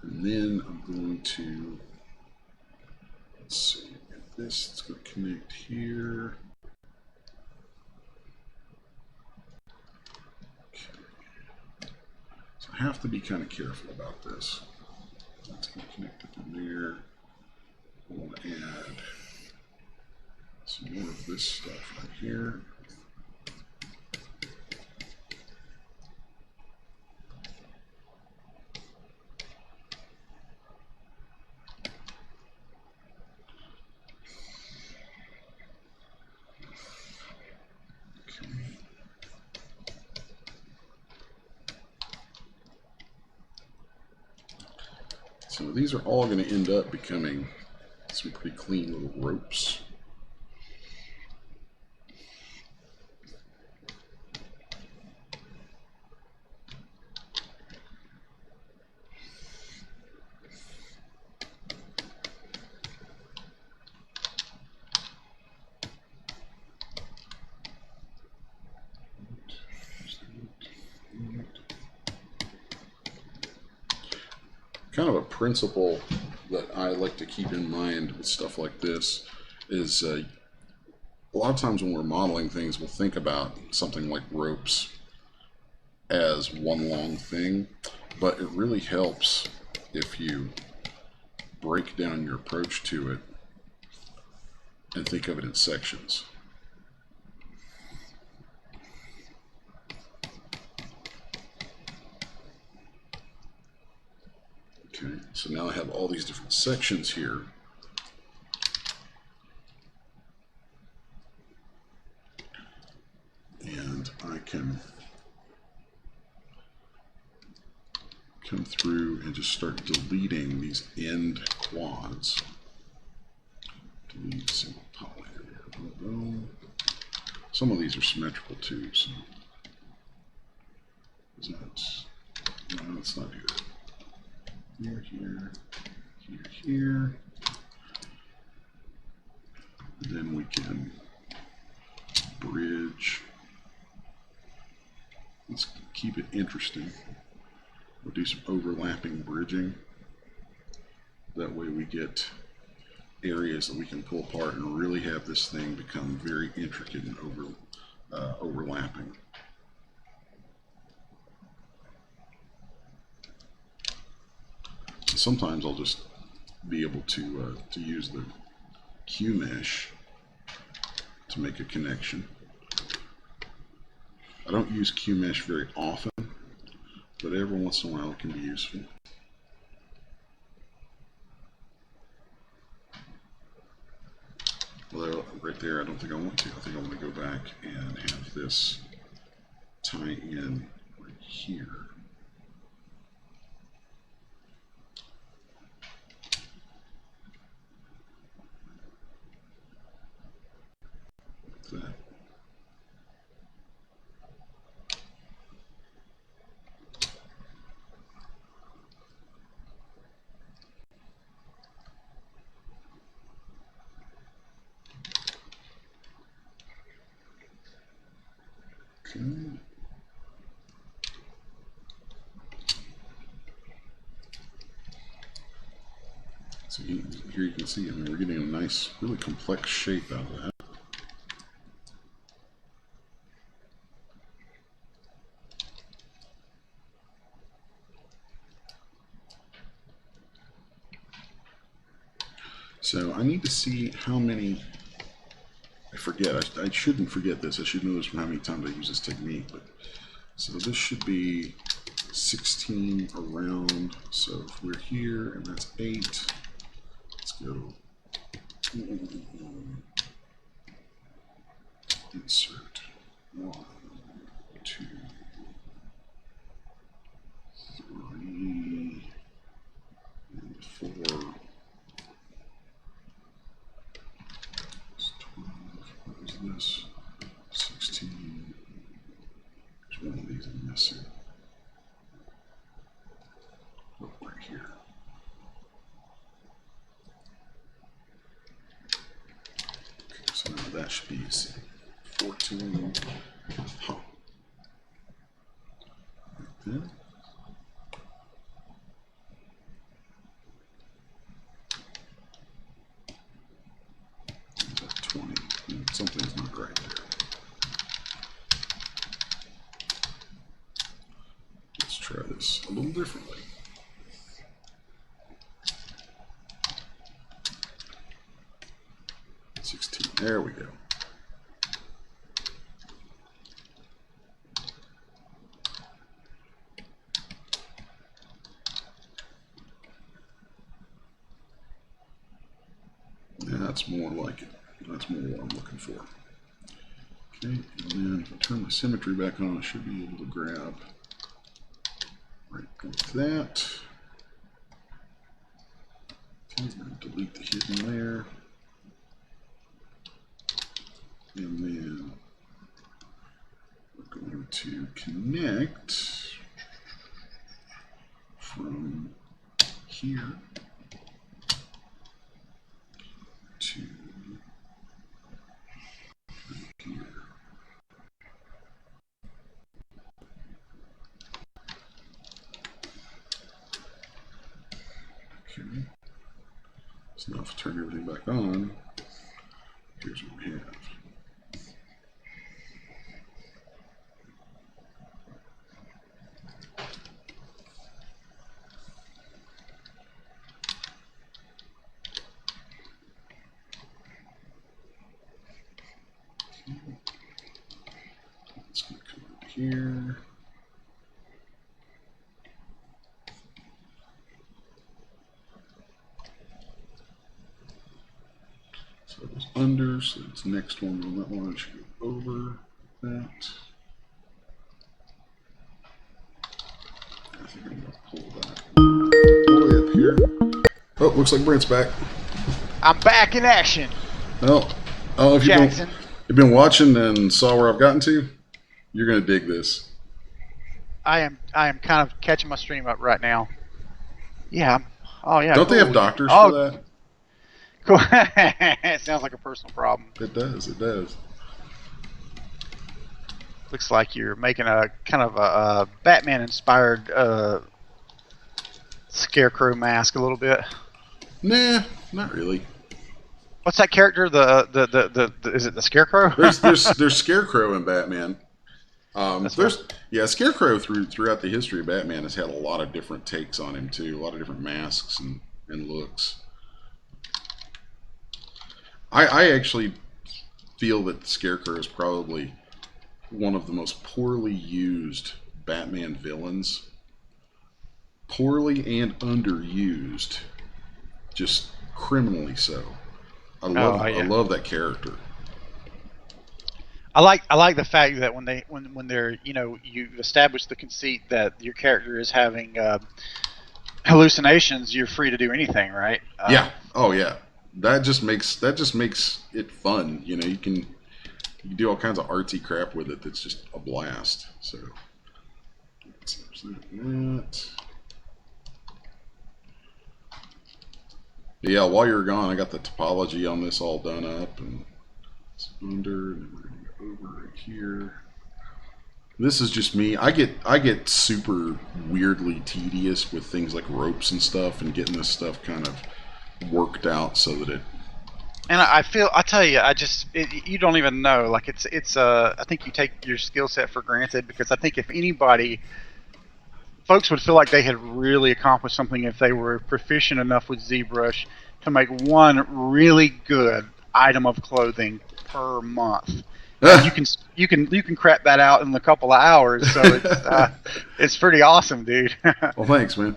And then I'm going to, let's see, get this, it's going to connect here. I have to be kind of careful about this. That's going to connect up in there. I want to add some more of this stuff right here. So these are all going to end up becoming some pretty clean little ropes. Kind of a principle that I like to keep in mind with stuff like this is a lot of times when we're modeling things, we'll think about something like ropes as one long thing, but it really helps if you break down your approach to it and think of it in sections. Okay, so now I have all these different sections here. And I can come through and just start deleting these end quads. Delete single poly area. Some of these are symmetrical too, so that's, no, that's not good. Here, here, here, here. And then we can bridge. Let's keep it interesting. We'll do some overlapping bridging. That way we get areas that we can pull apart and really have this thing become very intricate and overlapping. Sometimes I'll just be able to use the Q mesh to make a connection. I don't use Q mesh very often, but every once in a while it can be useful. Well, right there, I don't think I want to. I think I want to go back and have this tie in right here. Like that. Okay. So here you can see, I mean, we're getting a nice, really complex shape out of that. So I need to see how many, I forget, I shouldn't forget this, I should know this from how many times I use this technique, but so this should be 16 around, so if we're here and that's 8, let's go insert 1, 2, 3, and 4. It's 12. What was this? 16. Which one of these I'm missing? Oh, right here. Okay, so now that should be 14. Huh. Like that. Is that 20? Something's not right there. Let's try this a little differently. There we go. Yeah, that's more like it. That's more what I'm looking for. Okay, and then if I turn my symmetry back on, I should be able to grab right like that. Okay, I'm going to delete the hidden layer. And then we're going to connect from here to here. Okay. So now if I turn everything back on, here's what we have. It's going to come over here. So it was under, so it's next one on that one should go over that. I think I'm going to pull that all the way up here. Oh, looks like Brent's back.
I'm back in action.
Well, oh, if you've been watching and saw where I've gotten to, you're going to dig this.
I am kind of catching my stream up right now. Yeah. Oh yeah.
Don't
cool.
they have doctors for that?
Cool. It sounds like a personal problem.
It does. It does.
Looks like you're making a kind of a Batman-inspired scarecrow mask a little bit.
Nah, not really.
What's that character? The is it the Scarecrow?
There's Scarecrow in Batman. Scarecrow throughout the history of Batman has had a lot of different takes on him too, a lot of different masks and looks. I actually feel that Scarecrow is probably one of the most poorly used Batman villains. Poorly and underused, just criminally so. I love that character.
I like the fact that when they're you establish the conceit that your character is having hallucinations, you're free to do anything, right?
Yeah. Oh yeah. That just makes it fun. You know, you can do all kinds of artsy crap with it. That's just a blast. So let's that. Yeah, while you're gone, I got the topology on this all done up, and it's under, and we're going to go over right here. This is just me. I get super weirdly tedious with things like ropes and stuff, and getting this stuff kind of worked out so that it.
And I tell you, you don't even know. Like I think you take your skill set for granted, because I think if anybody, folks would feel like they had really accomplished something if they were proficient enough with ZBrush to make one really good item of clothing per month. And you can crap that out in a couple of hours, so it's pretty awesome, dude.
Well, thanks, man.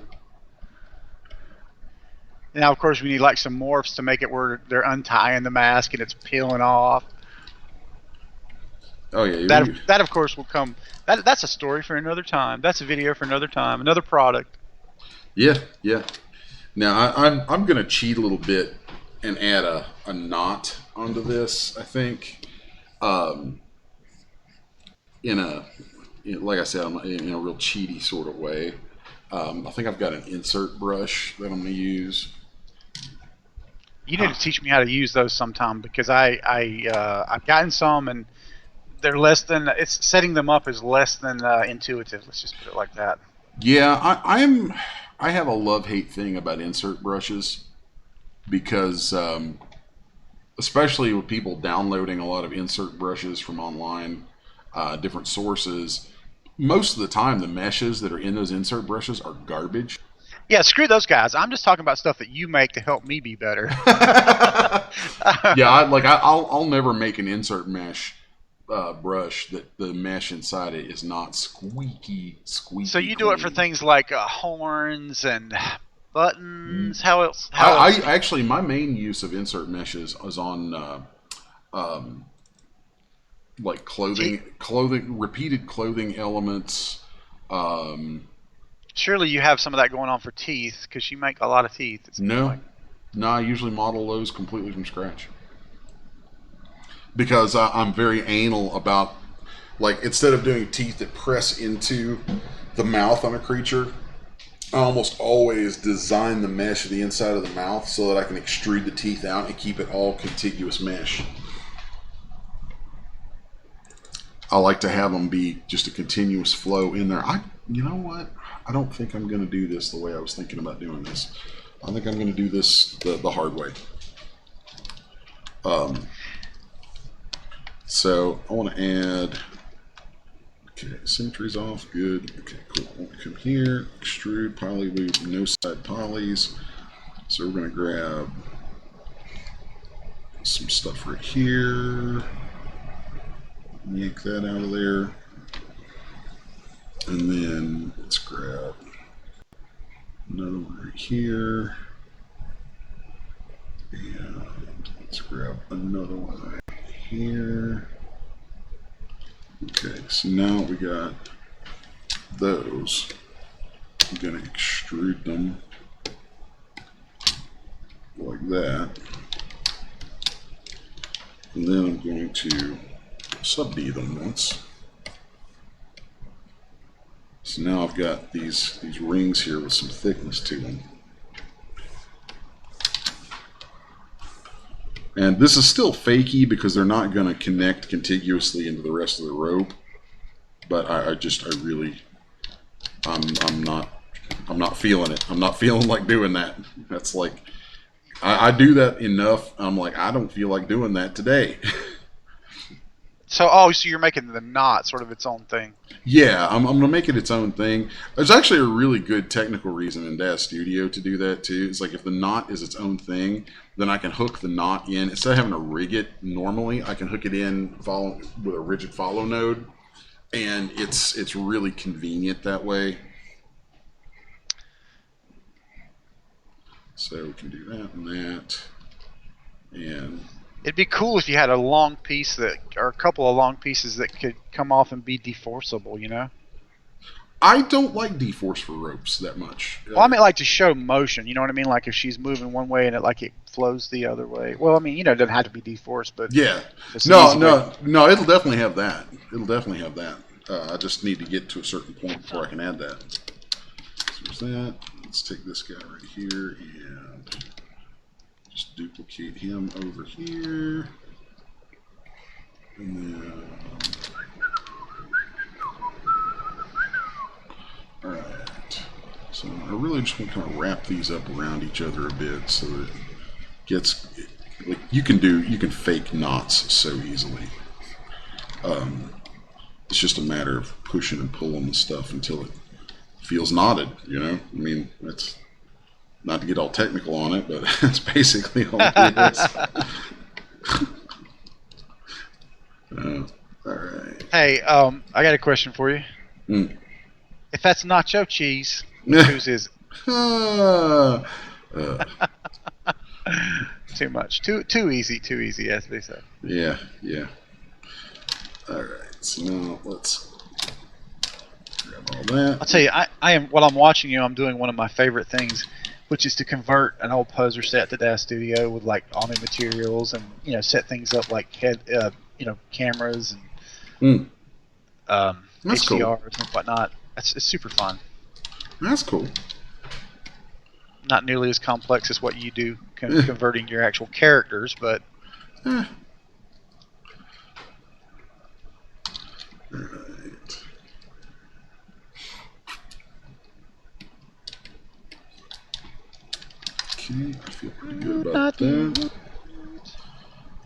Now, of course, we need like some morphs to make it where they're untying the mask and it's peeling off.
Oh yeah,
That of course will come. That's a story for another time. That's a video for another time. Another product.
yeah, yeah. Now I'm gonna cheat a little bit and add a knot onto this. I think, um, in a like I said, in a real cheaty sort of way. I think I've got an insert brush that I'm gonna use.
You need to teach me how to use those sometime, because I've gotten some and they're less than. It's setting them up is less than intuitive. Let's just put it like that.
Yeah, I have a love-hate thing about insert brushes because, especially with people downloading a lot of insert brushes from online, different sources, most of the time the meshes that are in those insert brushes are garbage.
Yeah, screw those guys. I'm just talking about stuff that you make to help me be better.
Yeah, I'll never make an insert mesh brush that the mesh inside it is not squeaky.
So you do it for
clean.
things like horns and buttons. How else?
I actually, my main use of insert meshes is on um, like clothing, repeated clothing elements. Um,
Surely you have some of that going on for teeth, because you make a lot of teeth. It seems
no,
like.
no, I usually model those completely from scratch because I'm very anal about, like, instead of doing teeth that press into the mouth on a creature, I almost always design the mesh of the inside of the mouth so that I can extrude the teeth out and keep it all contiguous mesh. I like to have them be just a continuous flow in there. You know what? I don't think I'm going to do this the way I was thinking about doing this. I think I'm going to do this the hard way. So I want to add. Okay, symmetry's off. Good. Okay, cool. I want to come here, extrude, poly loop, no side polys. So we're going to grab some stuff right here. Yank that out of there. And then let's grab another one right here. And let's grab another one right here. Okay, so now we got those. I'm going to extrude them like that. And then I'm going to sub-D them once. So now I've got these rings here with some thickness to them. And this is still fakey because they're not going to connect contiguously into the rest of the rope. But I'm not feeling it. I'm not feeling like doing that. That's like, I do that enough. I'm like, I don't feel like doing that today.
So you're making the knot sort of its own thing.
Yeah, I'm going to make it its own thing. There's actually a really good technical reason in Daz Studio to do that too. It's like if the knot is its own thing, then I can hook the knot in. Instead of having to rig it normally, I can hook it in with a rigid follow node. And it's really convenient that way. So we can do that and that. And
It'd be cool if you had a long piece or a couple of long pieces that could come off and be deforceable, you know?
I don't like deforce for ropes that much.
Well, I mean, like to show motion, you know what I mean? Like if she's moving one way and it flows the other way. Well, I mean, it doesn't have to be deforced, but
yeah,
no,
no, it'll definitely have that. It'll definitely have that. I just need to get to a certain point before I can add that. So there's that. Let's take this guy right here and just duplicate him over here. And then really just want to kind of wrap these up around each other a bit so that it gets, like, you can fake knots so easily. It's just a matter of pushing and pulling the stuff until it feels knotted, you know? I mean, that's not to get all technical on it, but that's basically all it is. All right.
Hey, I got a question for you. If that's nacho cheese, whose is it? Too much. Too easy, as they say.
Yeah. All right. So now let's grab all that.
I'll tell you, I am while I'm watching you, I'm doing one of my favorite things, which is to convert an old poser set to Dash Studio with like all new materials and set things up like cameras and
That's
HDRs
cool.
and whatnot. It's super fun.
That's cool.
Not nearly as complex as what you do converting your actual characters, but
Right. Okay, I feel pretty good about that.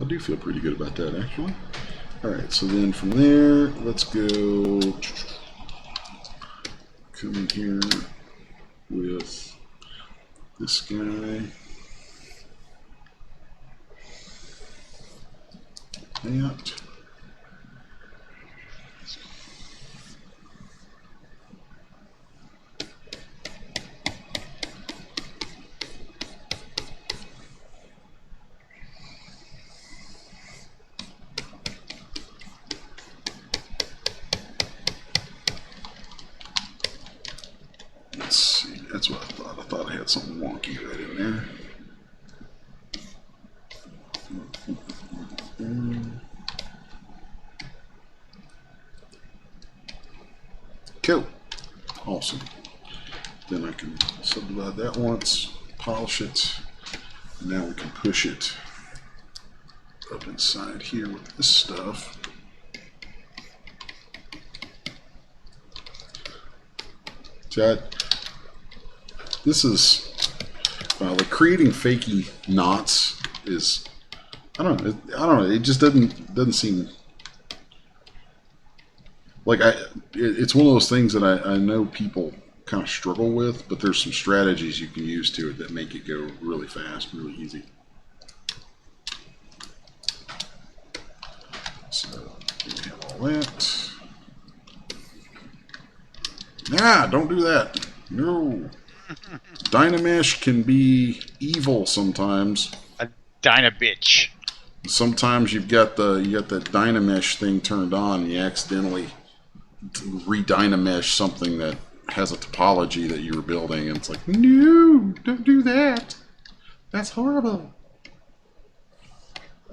I do feel pretty good about that, actually. Alright, so then from there, let's go come in here with this guy. That. Let's see, that's what I thought. I thought I had something wonky right in there. Cool. Awesome. Then I can subdivide that once, polish it, and now we can push it up inside here with this stuff. This is like creating fakey knots is I don't know. It just doesn't seem like it's one of those things that I know people kind of struggle with, but there's some strategies you can use to it that make it go really fast, really easy. So we have all that. Nah, don't do that. No. Dynamesh can be evil sometimes.
a Dynabitch.
Sometimes you got that Dynamesh thing turned on, and you accidentally re-Dynamesh something that has a topology that you were building, and it's like, no, don't do that. That's horrible.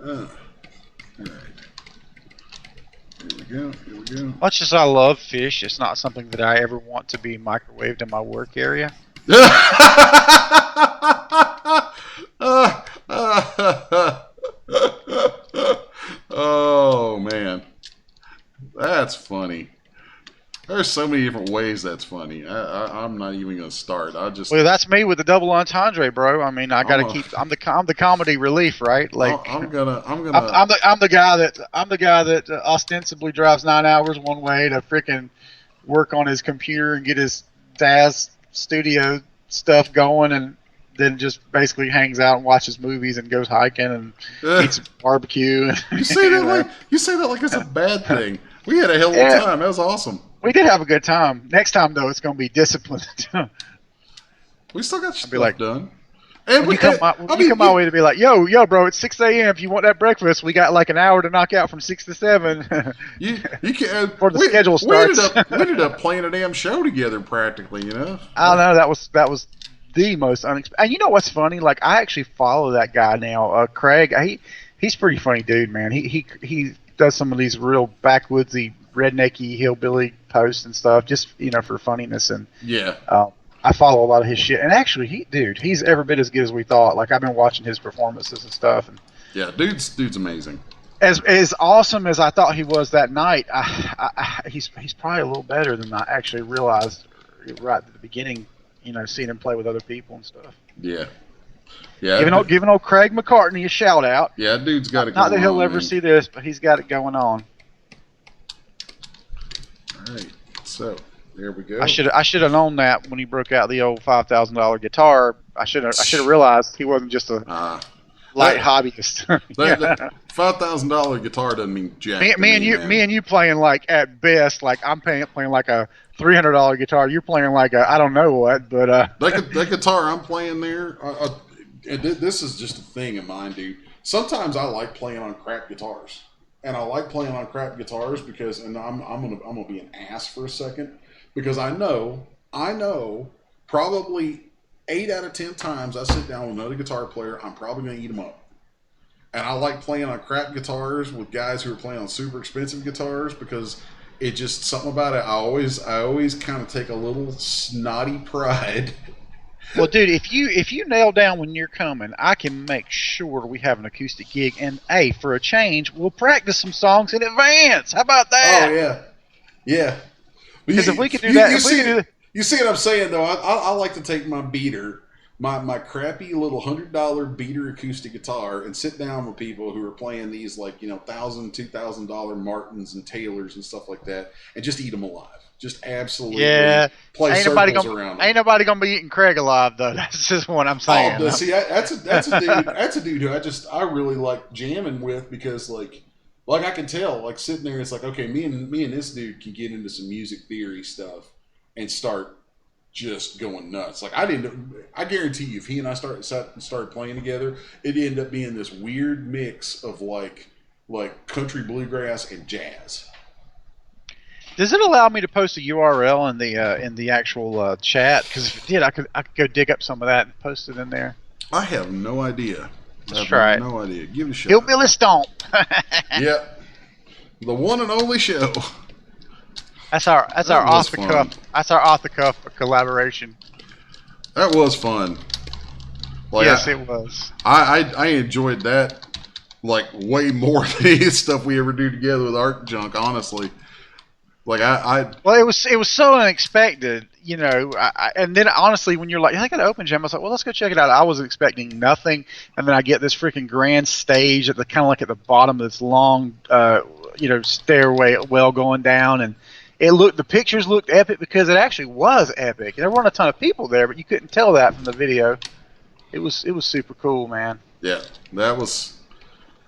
All right. Here we go.
Much as I love fish, it's not something that I ever want to be microwaved in my work area.
Oh man, that's funny. There's so many different ways that's funny. I'm not even gonna start.
Well, that's me with the double entendre, bro. I mean, I gotta keep. I'm the comedy relief, right? Like
I'm the
guy that ostensibly drives 9 hours one way to freaking work on his computer and get his DAS studio stuff going, and then just basically hangs out and watches movies and goes hiking and eats barbecue.
You say that like it's a bad thing. We had a hell of a time. That was awesome.
We did have a good time. Next time though, it's gonna be disciplined.
We still got stuff done.
And you come my way to be like, yo, bro, it's 6 a.m. If you want that breakfast, we got like an hour to knock out from 6 to 7.
you can
before the schedule starts.
We ended up playing a damn show together, practically. You know.
I don't know. That was the most unexpected. And you know what's funny? Like I actually follow that guy now, Craig. He's a pretty funny dude, man. He does some of these real backwoodsy, rednecky, hillbilly posts and stuff, just for funniness and
yeah.
I follow a lot of his shit, and actually, he's every bit as good as we thought. Like I've been watching his performances and stuff, and
yeah, dude's amazing.
As awesome as I thought he was that night, he's probably a little better than I actually realized right at the beginning. seeing him play with other people and stuff.
Yeah. Yeah.
Giving old Craig McCartney a shout out.
Yeah, dude's got it going on.
Not that he'll ever see this, but he's got it going on.
All right. So, there we go.
I should have known that when he broke out the old $5,000 guitar. I should have realized he wasn't just a light hobbyist.
That $5,000 guitar doesn't mean jack.
Me and you playing like at best, like I'm playing like a $300 guitar. You're playing like a I don't know what, but
that guitar I'm playing there. This is just a thing of mine, dude. Sometimes I like playing on crap guitars, and I like playing on crap guitars because, and I'm gonna be an ass for a second, because I know probably 8 out of 10 times I sit down with another guitar player, I'm probably gonna eat them up. And I like playing on crap guitars with guys who are playing on super expensive guitars because it just something about it. I always kind of take a little snotty pride.
Well, dude, if you nail down when you're coming, I can make sure we have an acoustic gig. And hey, for a change, we'll practice some songs in advance. How about that?
Oh yeah.
Because if we could do that,
you see what I'm saying though? I like to take my beater, my crappy little $100 beater acoustic guitar, and sit down with people who are playing these like $1,000, $2,000 Martins and Taylors and stuff like that, and just eat them alive. Just absolutely play circles around them.
Ain't nobody gonna be eating Craig alive though. That's just what I'm saying.
Oh, see, that's a dude who I really like jamming with because like I can tell like sitting there, it's like okay, me and this dude can get into some music theory stuff and start just going nuts. Like I guarantee you, if he and I started playing together, it'd end up being this weird mix of like country bluegrass and jazz.
Does it allow me to post a URL in the actual chat? Because if it did, I could go dig up some of that and post it in there.
I have no idea.
Let's try it.
No idea. Give it a shot.
Hillbilly Stomp.
Yep. The one and only show.
That's our off the cuff. That's our off the cuff collaboration.
That was fun. Like,
yes, it was.
I enjoyed that like way more than the stuff we ever do together with Art Junk. Honestly, like
well, it was so unexpected, and then honestly, when you're like, I got an open jam, I was like, well, let's go check it out. I wasn't expecting nothing, and then I get this freaking grand stage at the kind of like at the bottom of this long, stairway well going down, and the pictures looked epic because it actually was epic. There weren't a ton of people there, but you couldn't tell that from the video. It was super cool, man.
Yeah, that was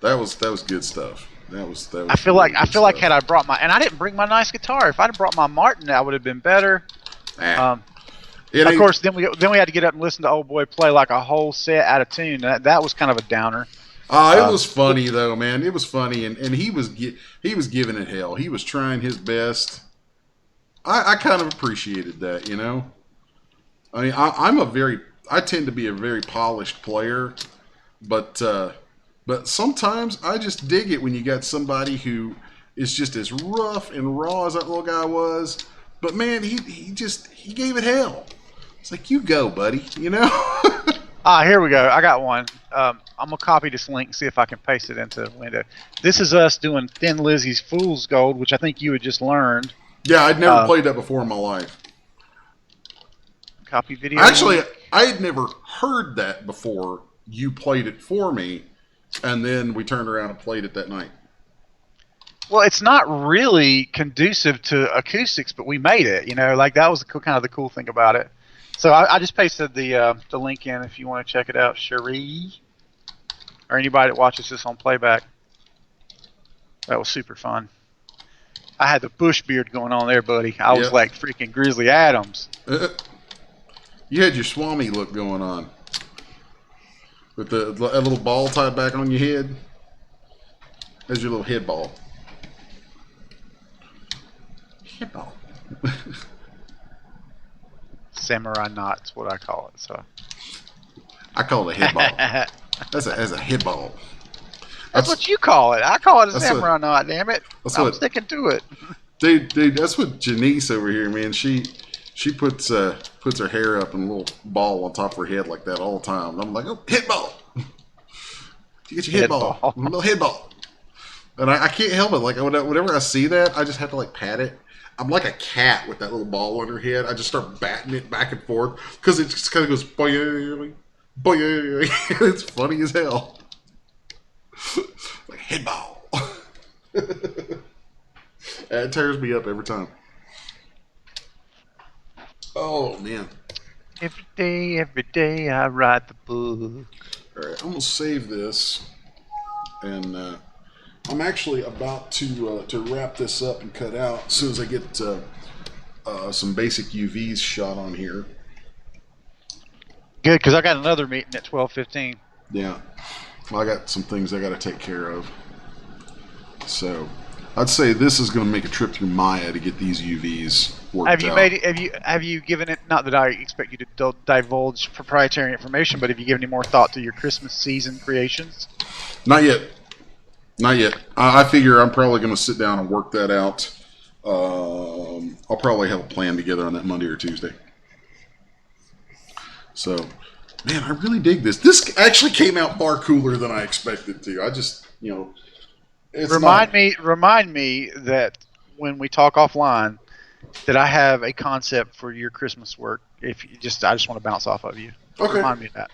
good stuff. That was
I feel like had I brought and I didn't bring my nice guitar. If I'd have brought my Martin, that would have been better. Of course, then we had to get up and listen to old boy play like a whole set out of tune. That was kind of a downer.
It was funny though, man. It was funny, and he was giving it hell. He was trying his best. I kind of appreciated that, I mean, I tend to be a very polished player, but sometimes I just dig it when you got somebody who is just as rough and raw as that little guy was. But man, he gave it hell. It's like, you go, buddy,
Here we go. I got one. I'm gonna copy this link and see if I can paste it into the window. This is us doing Thin Lizzy's Fool's Gold, which I think you had just learned.
Yeah, I'd never played that before in my life.
Copy video.
Actually, I had never heard that before. You played it for me, and then we turned around and played it that night.
Well, it's not really conducive to acoustics, but we made it. Like that was kind of the cool thing about it. So I just pasted the link in if you want to check it out, Cherie, or anybody that watches this on playback. That was super fun. I had the bush beard going on there, buddy. I was like freaking Grizzly Adams.
You had your Swami look going on. With that little ball tied back on your head. There's your little head ball. Head ball.
Samurai knot's what I call it. So
I call it a head ball. That's a head ball.
That's what you call it. I call it a samurai knot. Damn it! I'm sticking to it.
Dude, that's what Janice over here, man. She puts her hair up in a little ball on top of her head like that all the time. And I'm like, oh, head ball. You get your head ball. A little head ball. And I can't help it. Like whenever I see that, I just have to like pat it. I'm like a cat with that little ball on her head. I just start batting it back and forth because it just kind of goes boing, boing. It's funny as hell. Like head ball. It tears me up every time. Oh man.
Every day I write the book.
All right, I'm gonna save this, and I'm actually about to wrap this up and cut out as soon as I get some basic UVs shot on here.
Good, because I got another meeting at 12:15.
Yeah, well, I got some things I got to take care of. So, I'd say this is going to make a trip through Maya to get these UVs worked out.
Have you made it? Have you given it? Not that I expect you to divulge proprietary information, but have you given any more thought to your Christmas season creations?
Not yet. Not yet. I figure I'm probably going to sit down and work that out. I'll probably have a plan together on that Monday or Tuesday. So, man, I really dig this. This actually came out far cooler than I expected to. I just, it's
remind me that when we talk offline, that I have a concept for your Christmas work. I just want to bounce off of you.
Okay.
Remind me of that.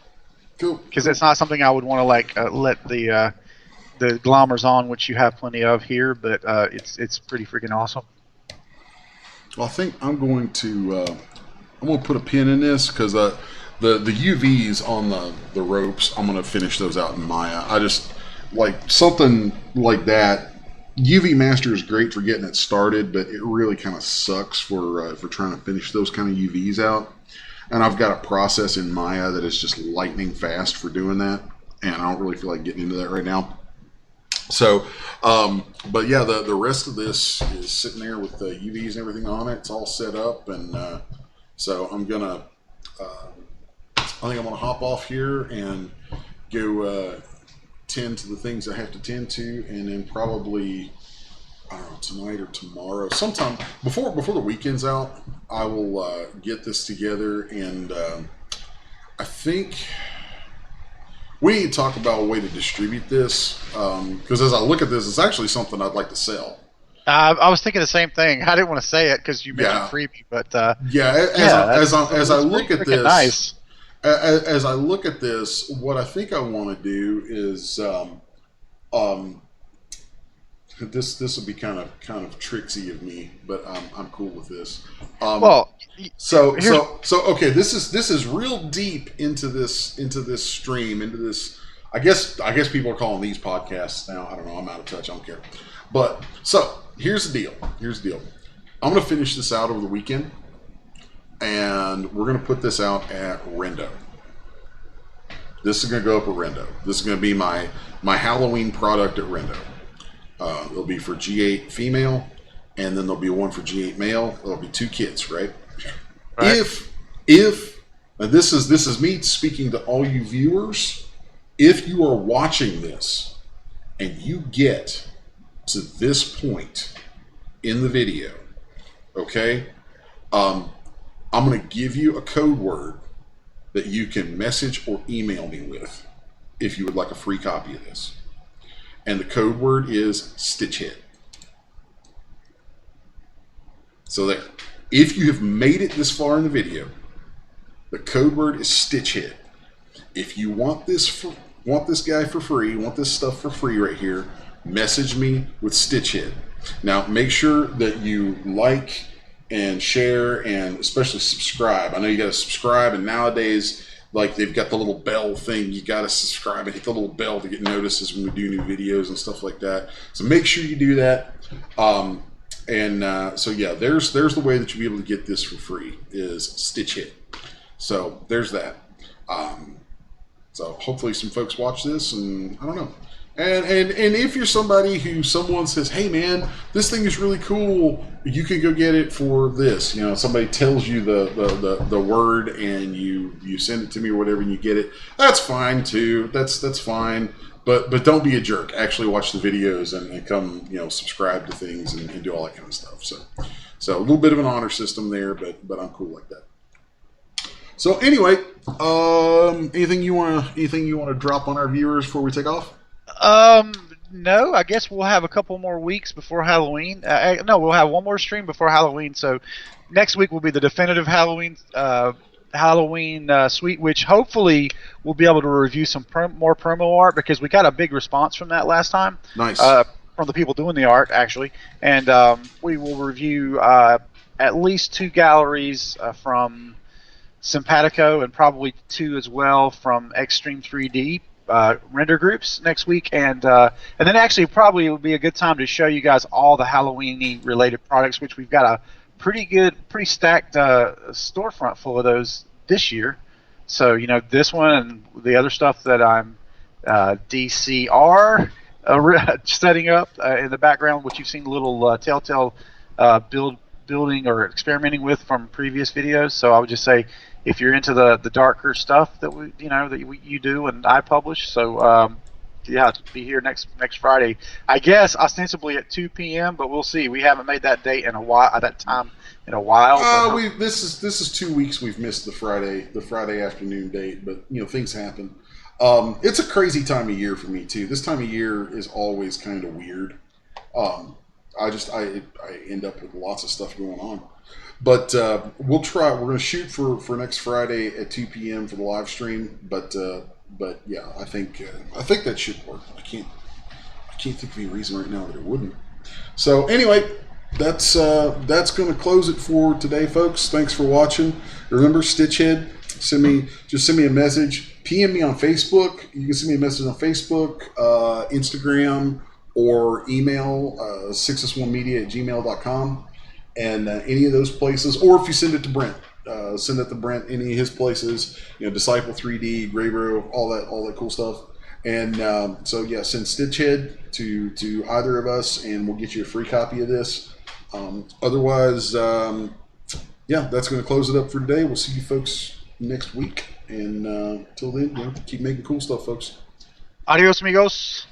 Cool.
Because it's not something I would want to let the glommers on, which you have plenty of here, but it's pretty freaking awesome.
Well, I think I'm going to put a pin in this because the UVs on the ropes, I'm going to finish those out in Maya. I just like something like that. UV Master is great for getting it started, but it really kind of sucks for trying to finish those kind of UVs out. And I've got a process in Maya that is just lightning fast for doing that, and I don't really feel like getting into that right now. So, but yeah, the rest of this is sitting there with the UVs and everything on it. It's all set up, and so I'm gonna, I think I'm gonna hop off here and go tend to the things I have to tend to, and then probably, I don't know, tonight or tomorrow, sometime before the weekend's out, I will get this together, and I think we need to talk about a way to distribute this, because as I look at this, it's actually something I'd like to sell.
I was thinking the same thing. I didn't want to say it because you mentioned freebie, but
as I look at this,
nice.
As I look at this, what I think I want to do is, this will be kind of tricksy of me, but I'm cool with this. So okay, this is real deep into this stream, into this. I guess people are calling these podcasts now. I don't know. I'm out of touch. I don't care. But so here's the deal. I'm gonna finish this out over the weekend, and we're gonna put this out at Rendo. This is gonna go up at Rendo. This is gonna be my Halloween product at Rendo. It'll be for G8 female, and then there'll be one for G8 male. There'll be two kits, right? If and this is me speaking to all you viewers, if you are watching this and you get to this point in the video, okay, I'm going to give you a code word that you can message or email me with if you would like a free copy of this. And the code word is Stitchhead. So there. If you have made it this far in the video, the code word is Stitchhead. If you want this guy for free, want this stuff for free right here, message me with Stitchhead. Now, make sure that you like and share and especially subscribe. I know you got to subscribe, and nowadays, like, they've got the little bell thing. You got to subscribe and hit the little bell to get notices when we do new videos and stuff like that. So make sure you do that. So yeah, there's the way that you'll be able to get this for free is Stitchhead. So there's that. So hopefully some folks watch this, and I don't know. And if you're somebody who someone says, hey man, this thing is really cool, you can go get it for this. Somebody tells you the word and you send it to me or whatever and you get it. That's fine too. That's fine. But don't be a jerk. Actually watch the videos and come, subscribe to things and do all that kind of stuff. So a little bit of an honor system there, but I'm cool like that. So anyway, anything you want to drop on our viewers before we take off?
No, I guess we'll have a couple more weeks before Halloween. No, we'll have one more stream before Halloween. So next week will be the definitive Halloween suite, which hopefully we'll be able to review some more promo art because we got a big response from that last time.
Nice.
From the people doing the art, actually. And we will review at least 2 galleries from Simpatico and probably 2 as well from Extreme 3D render groups next week. And then actually probably it would be a good time to show you guys all the Halloween-y related products, which we've got a pretty stacked storefront full of those this year. So, you know, this one and the other stuff that I'm DCR setting up in the background, which you've seen a little Telltale building or experimenting with from previous videos. So I would just say, if you're into the darker stuff that you do and I publish, so yeah, be here next Friday. I guess ostensibly at 2 p.m., but we'll see. We haven't made that date in a while. That time in a while.
This is 2 weeks we've missed the Friday afternoon date, but you know things happen. It's a crazy time of year for me too. This time of year is always kind of weird. I end up with lots of stuff going on. But we'll try. We're going to shoot for next Friday at 2 p.m. for the live stream. But yeah, I think that should work. I can't think of any reason right now that it wouldn't. So anyway, that's going to close it for today, folks. Thanks for watching. Remember, Stitchhead, send me a message. PM me on Facebook. You can send me a message on Facebook, Instagram, or email sixus1media@gmail.com. And any of those places, or if you send it to Brent, send it to Brent, any of his places, you know, Disciple 3D, Graybro, all that cool stuff. And so yeah, send Stitchhead to either of us, and we'll get you a free copy of this. Otherwise, yeah, that's going to close it up for today. We'll see you folks next week, and till then, you know, keep making cool stuff, folks.
Adios, amigos.